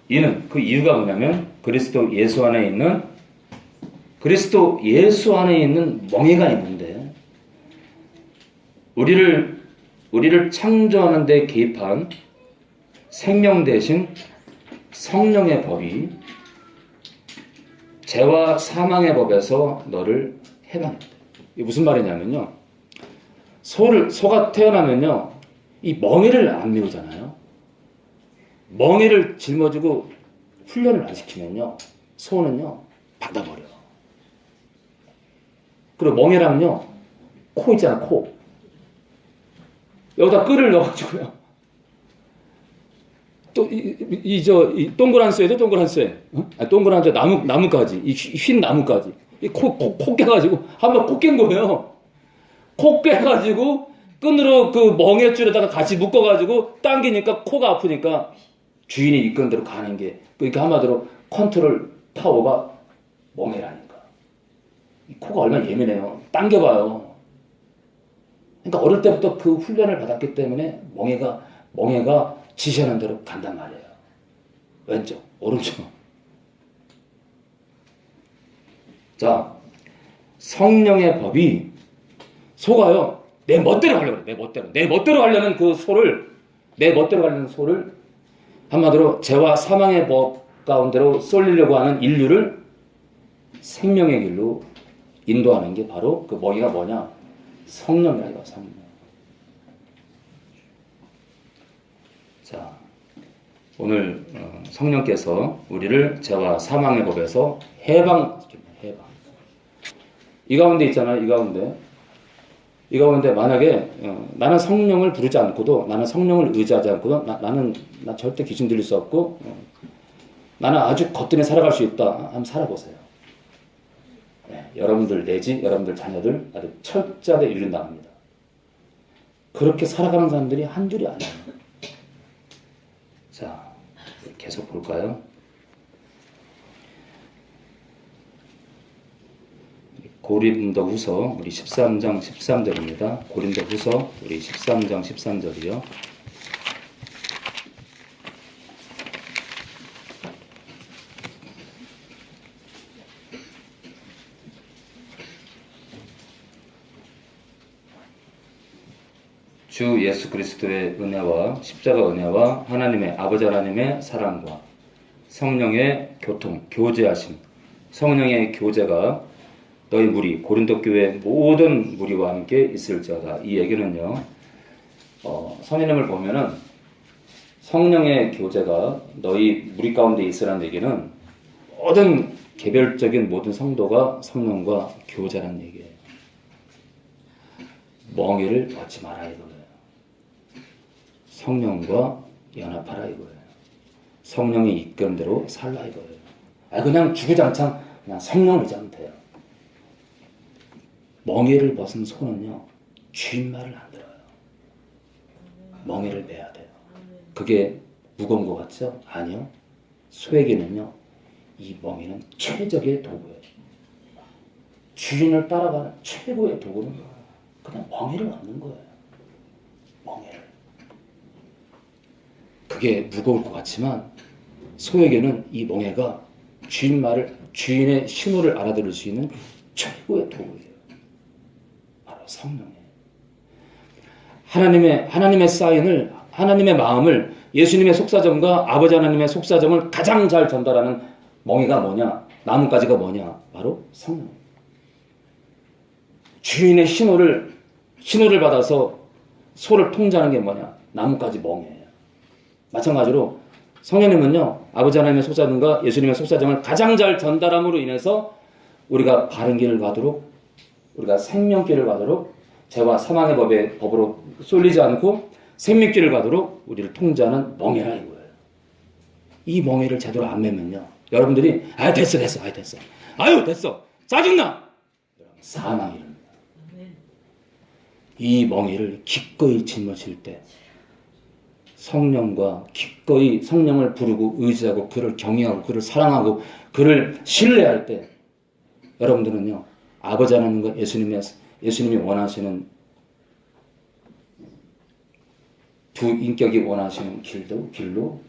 이는 그 이유가 뭐냐면 그리스도 예수 안에 있는 멍에가 있는데 우리를 창조하는 데 개입한 생명 대신 성령의 법이 죄와 사망의 법에서 너를 해방했다. 이게 무슨 말이냐면요. 소가 태어나면요. 이 멍에를 안 메우잖아요. 멍에를 짊어지고 훈련을 안 시키면요. 소는요. 받아버려. 그리고 멍에랑요. 코 있잖아. 코. 여기다 끈을 넣어가지고요. 또 이 동그란 쇠죠. 동그란 쇠. 동그란 쇠 나무까지. 이 흰 나무까지. 이 코 깨가지고 한번 코 깬 거예요. 코 깨가지고 끈으로 그 멍에줄에다가 같이 묶어가지고 당기니까 코가 아프니까 주인이 이끄는 대로 가는 게 그러니까 한마디로 컨트롤 파워가 멍에라니까. 이 코가 얼마나 예민해요. 당겨봐요. 그러니까 어릴 때부터 그 훈련을 받았기 때문에 멍에가 지시하는 대로 간단 말이에요. 왼쪽, 오른쪽. 자, 성령의 법이 소가요. 내 멋대로 하려고 그래. 내 멋대로 하려는 그 내 멋대로 하려는 소를 한마디로 죄와 사망의 법 가운데로 쏠리려고 하는 인류를 생명의 길로 인도하는 게 바로 그 멍에가 뭐냐? 성령이라 이거 성령. 자, 오늘 성령께서 우리를 죄와 사망의 법에서 해방. 이 가운데 있잖아요. 이 가운데 만약에 나는 성령을 부르지 않고도 나는 성령을 의지하지 않고도 나 절대 귀신 들릴 수 없고 나는 아주 거뜬히 살아갈 수 있다. 한번 살아보세요. 네, 여러분들 내지 여러분들 자녀들 아주 철저하게 유린당합니다. 그렇게 살아가는 사람들이 한 줄이 아니에요. 자, 계속 볼까요? 고린도후서 우리 13장 13절입니다. 고린도후서 우리 13장 13절이요. 주 예수 그리스도의 은혜와 십자가 은혜와 하나님의 아버지 하나님의 사랑과 성령의 교제하심, 성령의 교제가 너희 무리 고린도 교회 모든 무리와 함께 있을지어다. 이 얘기는요, 성령님을 보면은 성령의 교제가 너희 무리 가운데 있으라는 얘기는 모든 개별적인 모든 성도가 성령과 교제라는 얘기예요. 멍에를 벗지 마라 이거예요. 성령과 연합하라 이거예요. 성령이 이끄는 대로 살라 이거예요. 그냥 주구장창 그냥 성령 의지하면 돼요. 멍에를 벗은 소는요, 주인 말을 안 들어요. 멍에를 매야 돼요. 그게 무거운 것 같죠? 아니요. 소에게는요, 이 멍에는 최적의 도구예요. 주인을 따라가는 최고의 도구는 그냥 멍에를 얻는 거예요. 멍에를. 그게 무거울 것 같지만 소에게는 이 멍에가 주인 말을, 주인의 신호를 알아들을 수 있는 최고의 도구예요. 바로 성령이에요. 하나님의 사인을, 하나님의 마음을, 예수님의 속사정과 아버지 하나님의 속사정을 가장 잘 전달하는 멍에가 뭐냐? 나뭇가지가 뭐냐? 바로 성령. 주인의 신호를 받아서 소를 통제하는 게 뭐냐? 나뭇가지 멍에예요. 마찬가지로 성령님은요, 아버지 하나님의 속사정과 예수님의 속사정을 가장 잘 전달함으로 인해서 우리가 바른 길을 가도록, 우리가 생명길을 가도록, 죄와 사망의 법으로 쏠리지 않고 생명길을 가도록 우리를 통제하는 멍에라 이거예요. 이 멍에를 제대로 안 매면요, 여러분들이 됐어 아유 됐어 짜증나 사망이 일어납니다. 이 멍에를 기꺼이 짊어질 때, 성령과 기꺼이 성령을 부르고 의지하고 그를 경외하고 그를 사랑하고 그를 신뢰할 때, 여러분들은요, 아버지 하나님과 예수님이 원하시는 두 인격이 원하시는 길로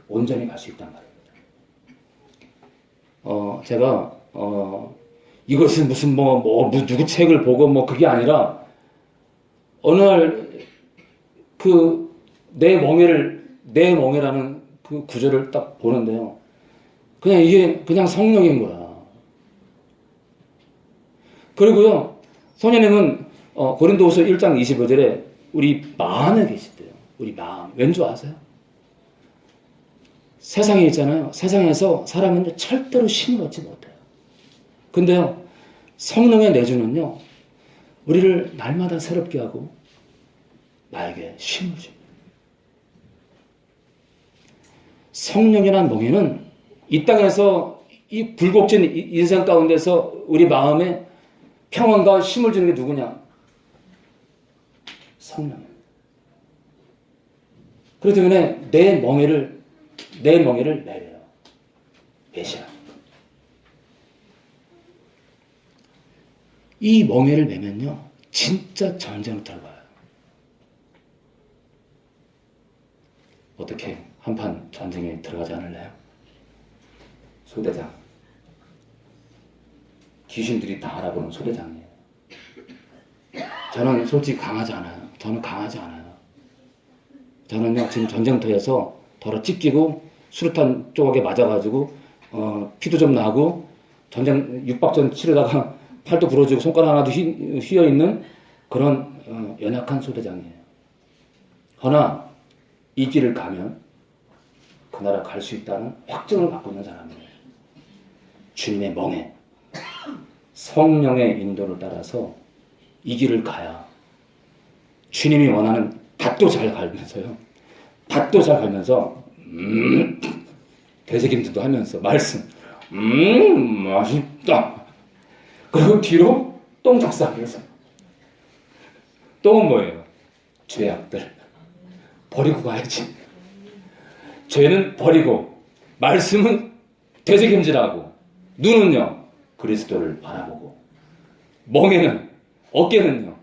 온전히 갈 수 있단 말입니다. 제가 이것은 무슨 누구 책을 보고 그게 아니라 어느 날 내 멍에라는 그 구절을 딱 보는데요, 그냥 이게 그냥 성령인 거야. 그리고요, 성령님은 고린도후서 1장 25절에 우리 마음에 계시대요. 우리 마음. 왠 줄 아세요? 세상에 있잖아요. 세상에서 사람은 절대로 힘을 얻지 못해요. 근데요, 성령의 내주는요, 우리를 날마다 새롭게 하고 나에게 힘을 줍니다. 성령이란 멍에는 이 땅에서 이 굴곡진 인생 가운데서 우리 마음에 평안과 힘을 주는 게 누구냐? 성령이에요. 그렇기 때문에 내 멍에를 매래요. 매시라. 이 멍에를 매면요, 진짜 전쟁으로 들어가요. 어떻게 한판 전쟁에 들어가지 않을래요? 소대장. 귀신들이 다 알아보는 소대장이에요. 저는 솔직히 강하지 않아요. 저는요, 지금 전쟁터에서 더러 찢기고 수류탄 조각에 맞아가지고 피도 좀 나고 전쟁 육박전 치르다가 팔도 부러지고 손가락 하나도 휘어있는 그런 연약한 소대장이에요. 허나 이 길을 가면 그 나라 갈 수 있다는 확증을 갖고 있는 사람이에요. 주님의 멍에, 성령의 인도를 따라서 이 길을 가야 주님이 원하는 밭도 잘 갈면서요, 되새김질도 하면서 말씀, 맛있다. 그리고 뒤로 똥 작사하기 해서. 똥은 뭐예요? 죄악들 버리고 가야지. 죄는 버리고 말씀은 되새김질하고 눈은요, 그리스도를 바라보고, 멍에는, 어깨는요,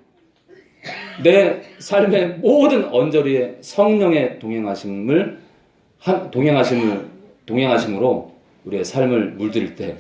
내 삶의 모든 언저리에 성령의 동행하심으로 우리의 삶을 물들일 때